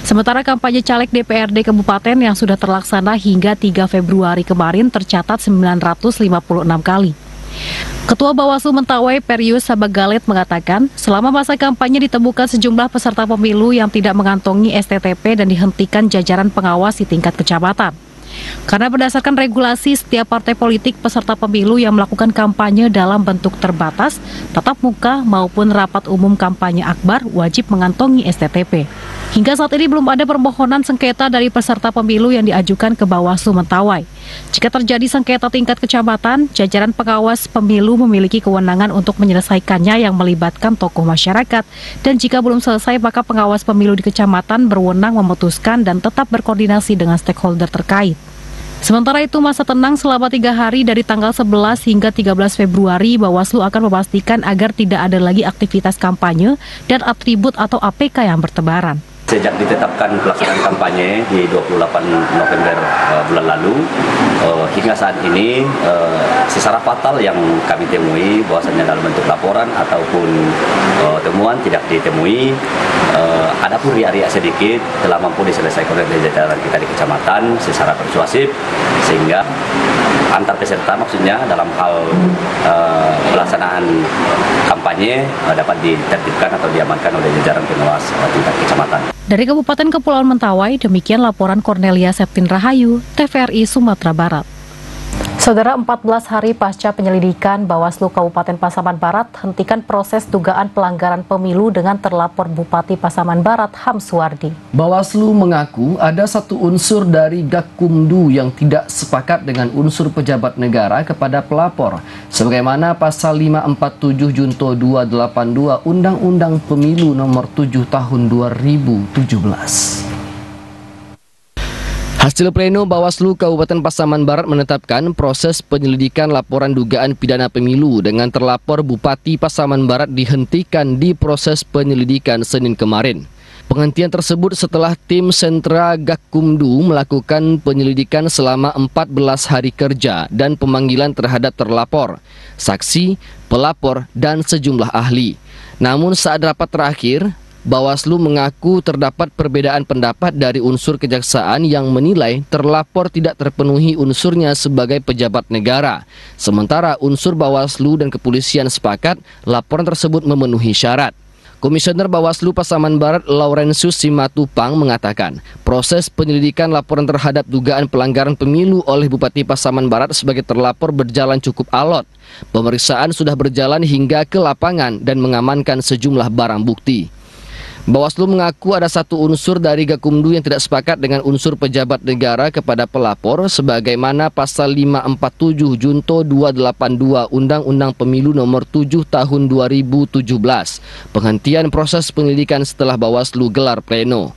Sementara kampanye caleg DPRD Kabupaten yang sudah terlaksana hingga 3 Februari kemarin tercatat 956 kali. Ketua Bawaslu Mentawai Perius Sabagalet mengatakan, selama masa kampanye ditemukan sejumlah peserta pemilu yang tidak mengantongi STTP dan dihentikan jajaran pengawas di tingkat kecamatan. Karena berdasarkan regulasi, setiap partai politik peserta pemilu yang melakukan kampanye dalam bentuk terbatas, tatap muka maupun rapat umum kampanye akbar wajib mengantongi STTP. Hingga saat ini belum ada permohonan sengketa dari peserta pemilu yang diajukan ke Bawaslu Mentawai. Jika terjadi sengketa tingkat kecamatan, jajaran pengawas pemilu memiliki kewenangan untuk menyelesaikannya yang melibatkan tokoh masyarakat. Dan jika belum selesai, maka pengawas pemilu di kecamatan berwenang memutuskan dan tetap berkoordinasi dengan stakeholder terkait. Sementara itu, masa tenang selama 3 hari dari tanggal 11 hingga 13 Februari, Bawaslu akan memastikan agar tidak ada lagi aktivitas kampanye dan atribut atau APK yang bertebaran. Sejak ditetapkan pelaksanaan kampanye di 28 November bulan lalu, hingga saat ini secara fatal yang kami temui bahwasanya dalam bentuk laporan ataupun temuan tidak ditemui. Adapun riak-riak sedikit telah mampu diselesaikan oleh jajaran kita di kecamatan secara persuasif, sehingga antar peserta maksudnya dalam hal pelaksanaan kampanye dapat ditertibkan atau diamankan oleh jajaran pengawas tingkat kecamatan. Dari Kabupaten Kepulauan Mentawai, demikian laporan Cornelia Septin Rahayu, TVRI Sumatera Barat. Saudara, 14 hari pasca penyelidikan, Bawaslu Kabupaten Pasaman Barat hentikan proses dugaan pelanggaran pemilu dengan terlapor Bupati Pasaman Barat Hamsuwardi. Bawaslu mengaku ada satu unsur dari Gakumdu yang tidak sepakat dengan unsur pejabat negara kepada pelapor, sebagaimana Pasal 547 Junto 282 Undang-Undang Pemilu Nomor 7 Tahun 2017. Hasil pleno Bawaslu Kabupaten Pasaman Barat menetapkan proses penyelidikan laporan dugaan pidana pemilu dengan terlapor Bupati Pasaman Barat dihentikan di proses penyelidikan Senin kemarin. Penghentian tersebut setelah tim sentra Gakumdu melakukan penyelidikan selama 14 hari kerja dan pemanggilan terhadap terlapor, saksi, pelapor, dan sejumlah ahli. Namun saat rapat terakhir, Bawaslu mengaku terdapat perbedaan pendapat dari unsur kejaksaan yang menilai terlapor tidak terpenuhi unsurnya sebagai pejabat negara. Sementara unsur Bawaslu dan kepolisian sepakat laporan tersebut memenuhi syarat. Komisioner Bawaslu Pasaman Barat Laurensius Simatupang mengatakan proses penyelidikan laporan terhadap dugaan pelanggaran pemilu oleh Bupati Pasaman Barat sebagai terlapor berjalan cukup alot. Pemeriksaan sudah berjalan hingga ke lapangan dan mengamankan sejumlah barang bukti. Bawaslu mengaku ada satu unsur dari Gakumdu yang tidak sepakat dengan unsur pejabat negara kepada pelapor sebagaimana Pasal 547 Junto 282 Undang-Undang Pemilu Nomor 7 Tahun 2017. Penghentian proses penyelidikan setelah Bawaslu gelar pleno.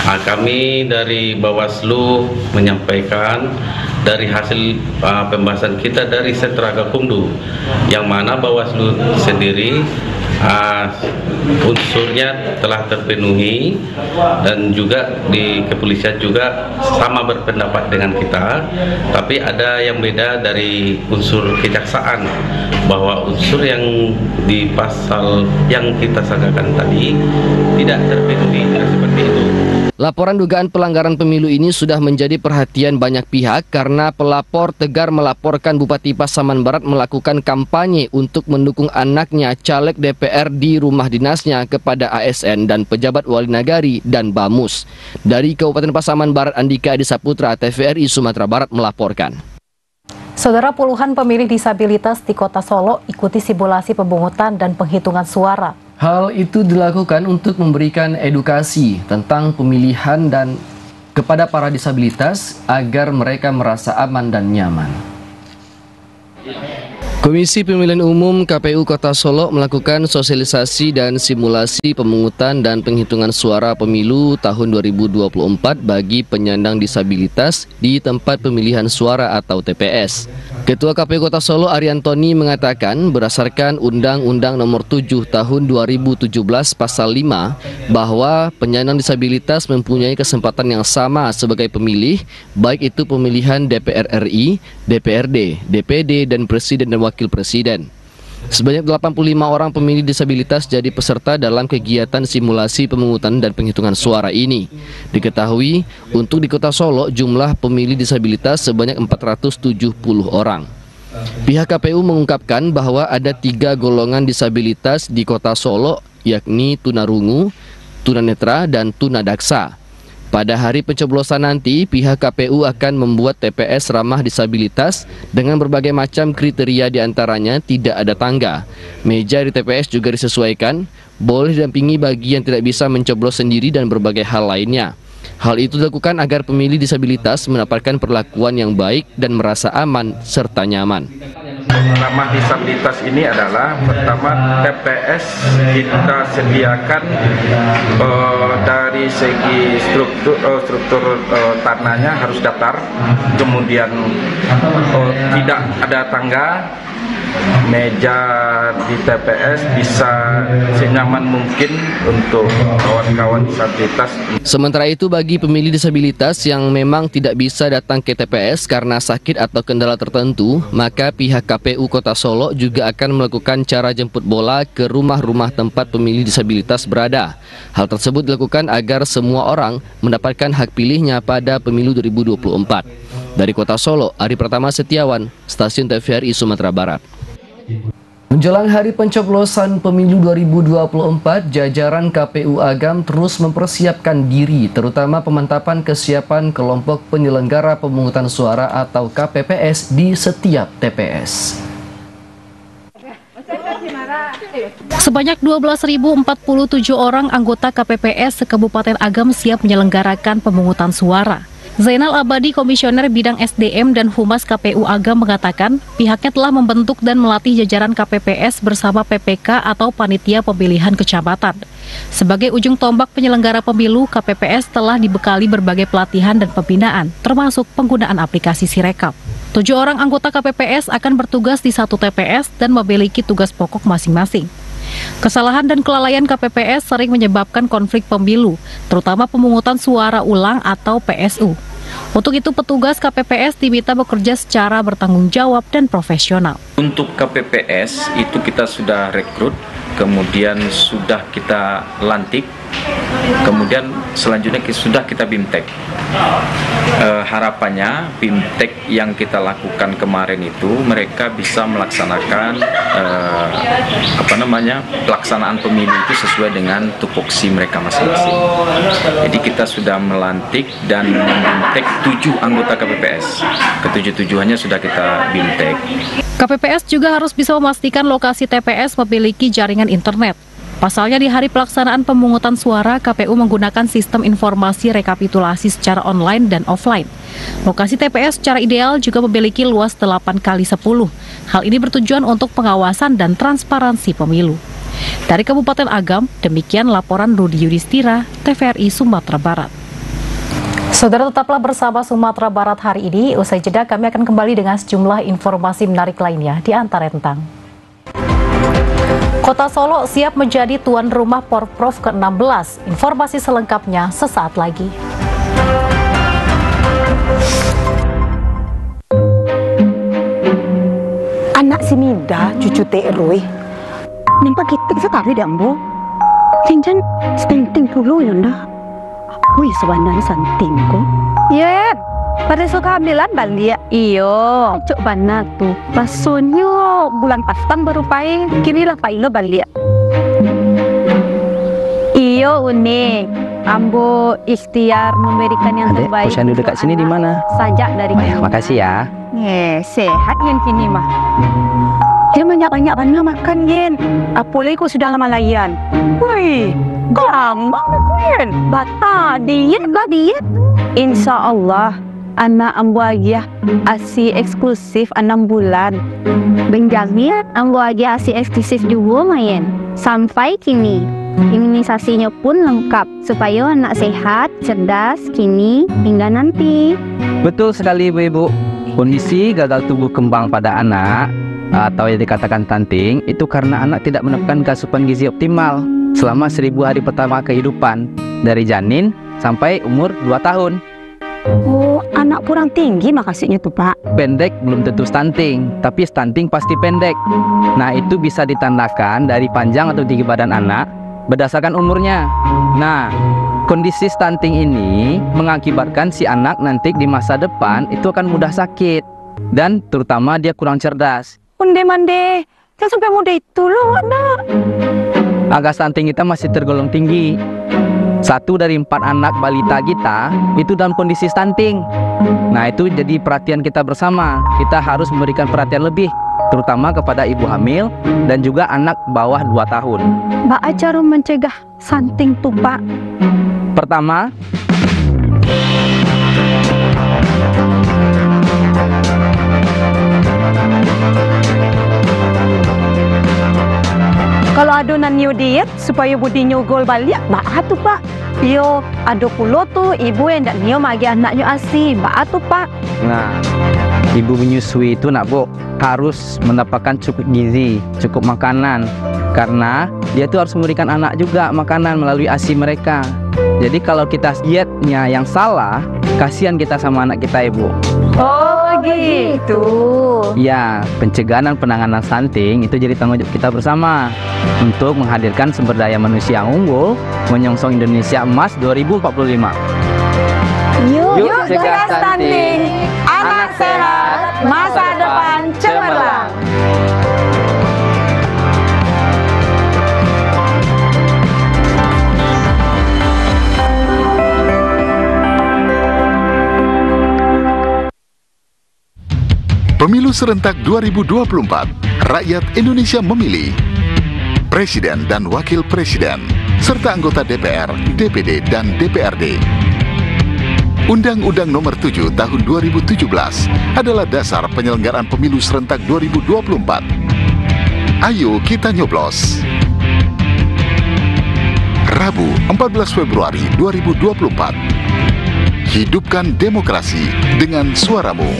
Kami dari Bawaslu menyampaikan dari hasil pembahasan kita dari sentra Gakumdu yang mana Bawaslu sendiri unsurnya telah terpenuhi dan juga di kepolisian juga sama berpendapat dengan kita, tapi ada yang beda dari unsur kejaksaan bahwa unsur yang di pasal yang kita sangkakan tadi tidak terpenuhi, seperti itu. Laporan dugaan pelanggaran pemilu ini sudah menjadi perhatian banyak pihak karena pelapor tegar melaporkan Bupati Pasaman Barat melakukan kampanye untuk mendukung anaknya caleg DPR di rumah dinasnya kepada ASN dan pejabat wali nagari dan Bamus. Dari Kabupaten Pasaman Barat, Andika Adi Saputra, TVRI Sumatera Barat melaporkan. Saudara, puluhan pemilih disabilitas di Kota Solo ikuti simulasi pemungutan dan penghitungan suara. Hal itu dilakukan untuk memberikan edukasi tentang pemilihan dan kepada para disabilitas agar mereka merasa aman dan nyaman. Komisi Pemilihan Umum KPU Kota Solo melakukan sosialisasi dan simulasi pemungutan dan penghitungan suara pemilu tahun 2024 bagi penyandang disabilitas di tempat pemilihan suara atau TPS. Ketua KPU Kota Solo Ariantoni mengatakan berdasarkan Undang-Undang Nomor 7 Tahun 2017 Pasal 5 bahwa penyandang disabilitas mempunyai kesempatan yang sama sebagai pemilih, baik itu pemilihan DPR RI, DPRD, DPD, dan Presiden dan Wakil Presiden. Sebanyak 85 orang pemilih disabilitas jadi peserta dalam kegiatan simulasi pemungutan dan penghitungan suara ini. Diketahui, untuk di Kota Solo jumlah pemilih disabilitas sebanyak 470 orang. Pihak KPU mengungkapkan bahwa ada 3 golongan disabilitas di Kota Solo, yakni tunarungu, tunanetra, dan tunadaksa. Pada hari pencoblosan nanti, pihak KPU akan membuat TPS ramah disabilitas dengan berbagai macam kriteria, diantaranya tidak ada tangga. Meja di TPS juga disesuaikan, boleh didampingi bagi yang tidak bisa mencoblos sendiri dan berbagai hal lainnya. Hal itu dilakukan agar pemilih disabilitas mendapatkan perlakuan yang baik dan merasa aman serta nyaman. Ramah disabilitas ini adalah pertama TPS kita sediakan dari segi struktur tanahnya harus datar, kemudian tidak ada tangga, meja di TPS bisa senyaman mungkin untuk kawan-kawan disabilitas. Sementara itu bagi pemilih disabilitas yang memang tidak bisa datang ke TPS karena sakit atau kendala tertentu, maka pihak KPU Kota Solo juga akan melakukan cara jemput bola ke rumah-rumah tempat pemilih disabilitas berada. Hal tersebut dilakukan agar semua orang mendapatkan hak pilihnya pada pemilu 2024. Dari Kota Solo, Ari Pratama Setiawan, Stasiun TVRI Sumatera Barat. Menjelang hari pencoblosan pemilu 2024, jajaran KPU Agam terus mempersiapkan diri, terutama pemantapan kesiapan kelompok penyelenggara pemungutan suara atau KPPS di setiap TPS. Sebanyak 12.047 orang anggota KPPS se-Kabupaten Agam siap menyelenggarakan pemungutan suara. Zainal Abadi, Komisioner Bidang SDM dan Humas KPU Agam mengatakan pihaknya telah membentuk dan melatih jajaran KPPS bersama PPK atau Panitia Pemilihan Kecamatan. Sebagai ujung tombak penyelenggara pemilu, KPPS telah dibekali berbagai pelatihan dan pembinaan, termasuk penggunaan aplikasi Sirekap. 7 orang anggota KPPS akan bertugas di satu TPS dan memiliki tugas pokok masing-masing. Kesalahan dan kelalaian KPPS sering menyebabkan konflik pemilu, terutama pemungutan suara ulang atau PSU. Untuk itu, petugas KPPS diminta bekerja secara bertanggung jawab dan profesional. Untuk KPPS itu kita sudah rekrut, kemudian sudah kita lantik, kemudian selanjutnya sudah kita BIMTEK. Harapannya BIMTEK yang kita lakukan kemarin itu mereka bisa melaksanakan pelaksanaan pemilu itu sesuai dengan tupoksi mereka masing-masing. Jadi kita sudah melantik dan BIMTEK 7 anggota KPPS. Ketujuh-tujuhannya sudah kita BIMTEK. KPPS juga harus bisa memastikan lokasi TPS memiliki jaringan internet. Pasalnya di hari pelaksanaan pemungutan suara, KPU menggunakan sistem informasi rekapitulasi secara online dan offline. Lokasi TPS secara ideal juga memiliki luas 8x10. Hal ini bertujuan untuk pengawasan dan transparansi pemilu. Dari Kabupaten Agam, demikian laporan Rudi Yudhistira, TVRI Sumatera Barat. Saudara, tetaplah bersama Sumatera Barat hari ini. Usai jeda, kami akan kembali dengan sejumlah informasi menarik lainnya di antara tentang Kota Solo siap menjadi tuan rumah Porprov ke-16. Informasi selengkapnya sesaat lagi. Anak si Mida, cucu Teh Roy. Nampak kitik sekali dah, Ambo. Cincin stinting dulu ya, ndak? Wih, sebenarnya santing kok. Yet, pada suka ambilan balik. Iyo, cok banget tuh. Pasunyo bulan pastan baru pai. Kini lah pai lo balik. Iyo unik. Ambo ikhtiar memberikan yang terbaik. Posyandu dekat sini di mana? Sajak dari. Oh ya, makasih ya. Sehat yang kini mah. Dia banyak-banyak mana makan Yen. Apalagi kau sudah lama layan. Wih, gampang Yen. Bata diet lah diet. Insya Allah. Anak ambo aja asi eksklusif 6 bulan. Benjamin ambo aja asi eksklusif juga main. Sampai kini imunisasinya pun lengkap supaya anak sehat, cerdas kini hingga nanti. Betul sekali Ibu. Kondisi gagal tumbuh kembang pada anak atau yang dikatakan stunting itu karena anak tidak mendapatkan asupan gizi optimal selama 1000 hari pertama kehidupan dari janin sampai umur 2 tahun. Oh, anak kurang tinggi makasihnya tuh Pak. Pendek belum tentu stunting, tapi stunting pasti pendek. Nah, itu bisa ditandakan dari panjang atau tinggi badan anak berdasarkan umurnya. Nah, kondisi stunting ini mengakibatkan si anak nanti di masa depan itu akan mudah sakit dan terutama dia kurang cerdas. Mande, jangan sampai muda itu loh anak. Angka stunting kita masih tergolong tinggi. 1 dari 4 anak balita kita itu dalam kondisi stunting. Nah, itu jadi perhatian kita bersama. Kita harus memberikan perhatian lebih, terutama kepada ibu hamil dan juga anak bawah 2 tahun. Mbak cara mencegah stunting tuh Pak? Pertama, kalau adonan new diet supaya budinya gol balik, mbak tuh Pak. Yo, ada pula tuh ibu yang tak nio magi anaknya asi, mbak tuh Pak. Nah, ibu menyusui itu nak Bu harus mendapatkan cukup gizi, cukup makanan, karena dia tuh harus memberikan anak juga makanan melalui ASI mereka. Jadi kalau kita dietnya yang salah, kasihan kita sama anak kita Ibu. Oh gitu. Ya, pencegahan dan penanganan stunting itu jadi tanggung jawab kita bersama untuk menghadirkan sumber daya manusia yang unggul menyongsong Indonesia Emas 2045. Yuk cegah stunting, anak sehat, masa depan cemerlang. Pemilu serentak 2024, rakyat Indonesia memilih Presiden dan Wakil Presiden, serta anggota DPR, DPD, dan DPRD. Undang-Undang Nomor 7 Tahun 2017 adalah dasar penyelenggaraan pemilu serentak 2024. Ayo kita nyoblos. Rabu, 14 Februari 2024. Hidupkan demokrasi dengan suaramu.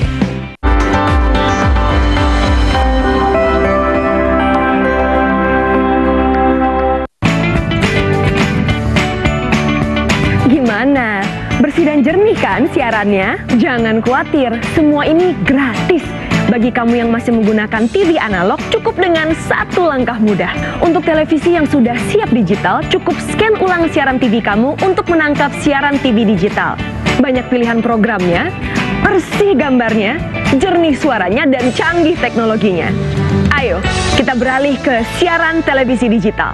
Gimana? Bersih dan jernih kan siarannya? Jangan khawatir, semua ini gratis. Bagi kamu yang masih menggunakan TV analog, cukup dengan satu langkah mudah. Untuk televisi yang sudah siap digital, cukup scan ulang siaran TV kamu untuk menangkap siaran TV digital. Banyak pilihan programnya, bersih gambarnya, jernih suaranya, dan canggih teknologinya. Ayo, kita beralih ke siaran televisi digital.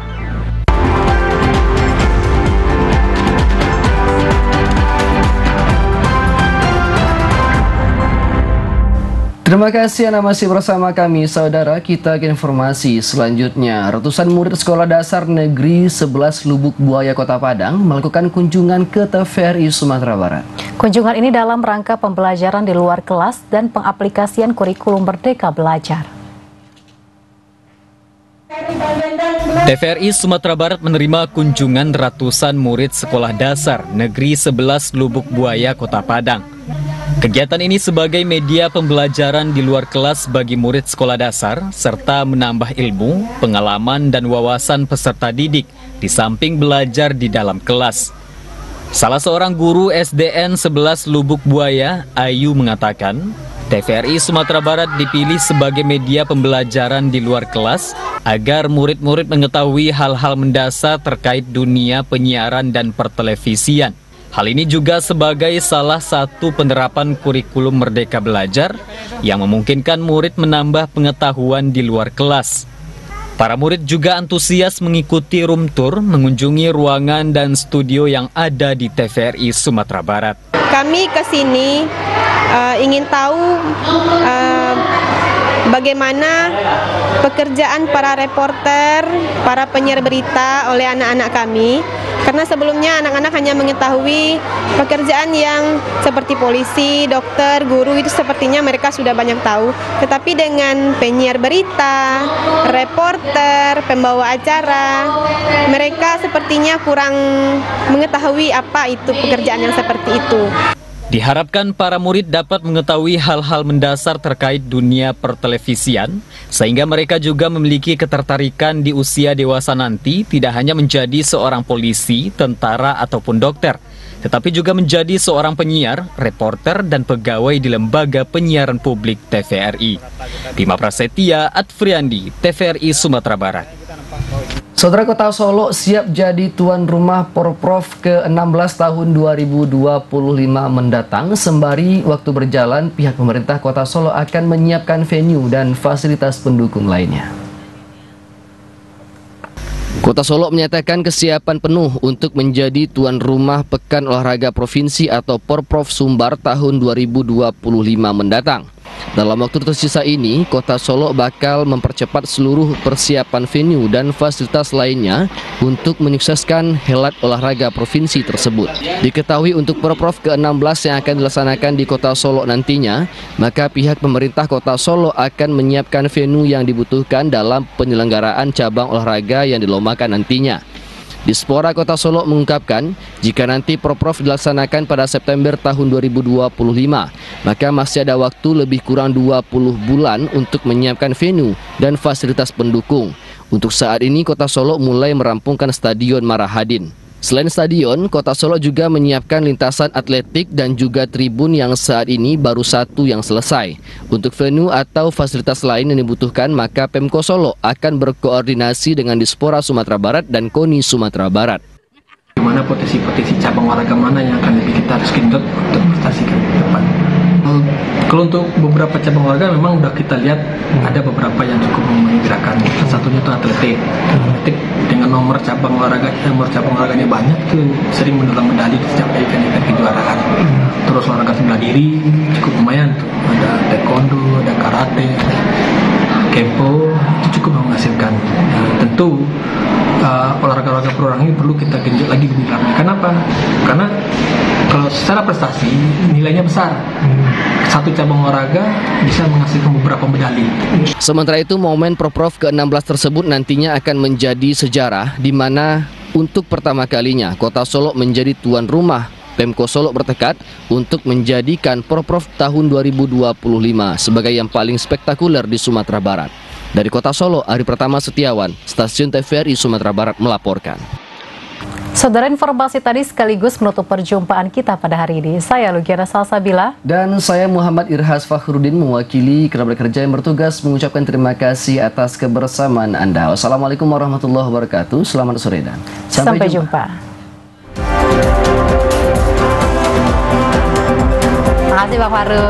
Terima kasih Anda masih bersama kami, saudara. Kita ke informasi selanjutnya. Ratusan murid sekolah dasar negeri 11 Lubuk Buaya Kota Padang melakukan kunjungan ke TVRI Sumatera Barat. Kunjungan ini dalam rangka pembelajaran di luar kelas dan pengaplikasian kurikulum Merdeka Belajar. TVRI Sumatera Barat menerima kunjungan ratusan murid sekolah dasar negeri 11 Lubuk Buaya Kota Padang. Kegiatan ini sebagai media pembelajaran di luar kelas bagi murid sekolah dasar, serta menambah ilmu, pengalaman, dan wawasan peserta didik, di samping belajar di dalam kelas. Salah seorang guru SDN 11 Lubuk Buaya, Ayu, mengatakan, TVRI Sumatera Barat dipilih sebagai media pembelajaran di luar kelas agar murid-murid mengetahui hal-hal mendasar terkait dunia penyiaran dan pertelevisian. Hal ini juga sebagai salah satu penerapan kurikulum Merdeka Belajar yang memungkinkan murid menambah pengetahuan di luar kelas. Para murid juga antusias mengikuti room tour, mengunjungi ruangan dan studio yang ada di TVRI Sumatera Barat. Kami ke sini ingin tahu bagaimana pekerjaan para reporter, para penyiar berita oleh anak-anak kami. Karena sebelumnya anak-anak hanya mengetahui pekerjaan yang seperti polisi, dokter, guru, itu sepertinya mereka sudah banyak tahu. Tetapi dengan penyiar berita, reporter, pembawa acara, mereka sepertinya kurang mengetahui apa itu pekerjaan yang seperti itu. Diharapkan para murid dapat mengetahui hal-hal mendasar terkait dunia pertelevisian, sehingga mereka juga memiliki ketertarikan di usia dewasa nanti tidak hanya menjadi seorang polisi, tentara, ataupun dokter, tetapi juga menjadi seorang penyiar, reporter, dan pegawai di lembaga penyiaran publik TVRI. Bima Prasetya, Adfriandi, TVRI Sumatera Barat. Saudara, Kota Solo siap jadi tuan rumah Porprov ke-16 tahun 2025 mendatang. Sembari waktu berjalan, pihak pemerintah Kota Solo akan menyiapkan venue dan fasilitas pendukung lainnya. Kota Solo menyatakan kesiapan penuh untuk menjadi tuan rumah Pekan Olahraga Provinsi atau Porprov Sumbar tahun 2025 mendatang. Dalam waktu tersisa ini, Kota Solo bakal mempercepat seluruh persiapan venue dan fasilitas lainnya untuk menyukseskan helat olahraga provinsi tersebut. Diketahui untuk Porprov ke-16 yang akan dilaksanakan di Kota Solo nantinya, maka pihak pemerintah Kota Solo akan menyiapkan venue yang dibutuhkan dalam penyelenggaraan cabang olahraga yang dilombakan nantinya. Dispora Kota Solo mengungkapkan, jika nanti Porprov dilaksanakan pada September tahun 2025, maka masih ada waktu lebih kurang 20 bulan untuk menyiapkan venue dan fasilitas pendukung. Untuk saat ini, Kota Solo mulai merampungkan Stadion Marahadin. Selain stadion, Kota Solo juga menyiapkan lintasan atletik dan juga tribun yang saat ini baru satu yang selesai. Untuk venue atau fasilitas lain yang dibutuhkan, maka Pemko Solo akan berkoordinasi dengan Dispora Sumatera Barat dan KONI Sumatera Barat. Bagaimana potensi-potensi cabang olahraga mana yang akan lebih kita harus genjot untuk prestasi ke depan? Kalau untuk beberapa cabang olahraga memang udah kita lihat ada beberapa yang cukup menggembirakan. Salah satunya itu atletik. Atletik dengan nomor cabang olahraganya banyak tuh sering mendulang medali di setiap event-event kejuaraan. Terus olahraga sebelah diri cukup lumayan tuh. Ada taekwondo, ada karate, ada kempo, itu cukup menghasilkan. Tentu olahraga-olahraga perorangan ini perlu kita genjot lagi lebih ramai. Kenapa? Karena kalau secara prestasi nilainya besar. Satu cabang olahraga bisa menghasilkan beberapa medali. Sementara itu, momen Proprov ke-16 tersebut nantinya akan menjadi sejarah di mana untuk pertama kalinya Kota Solo menjadi tuan rumah. Pemko Solo bertekad untuk menjadikan Proprov tahun 2025 sebagai yang paling spektakuler di Sumatera Barat. Dari Kota Solo, Ari Pratama Setiawan, Stasiun TVRI Sumatera Barat melaporkan. Saudara, informasi tadi sekaligus menutup perjumpaan kita pada hari ini. Saya Lugiana Salsabila. Dan saya Muhammad Irhas Fakhruddin mewakili kerabat kerja yang bertugas mengucapkan terima kasih atas kebersamaan Anda. Wassalamualaikum warahmatullahi wabarakatuh. Selamat sore dan sampai jumpa. Terima kasih Bang Faru.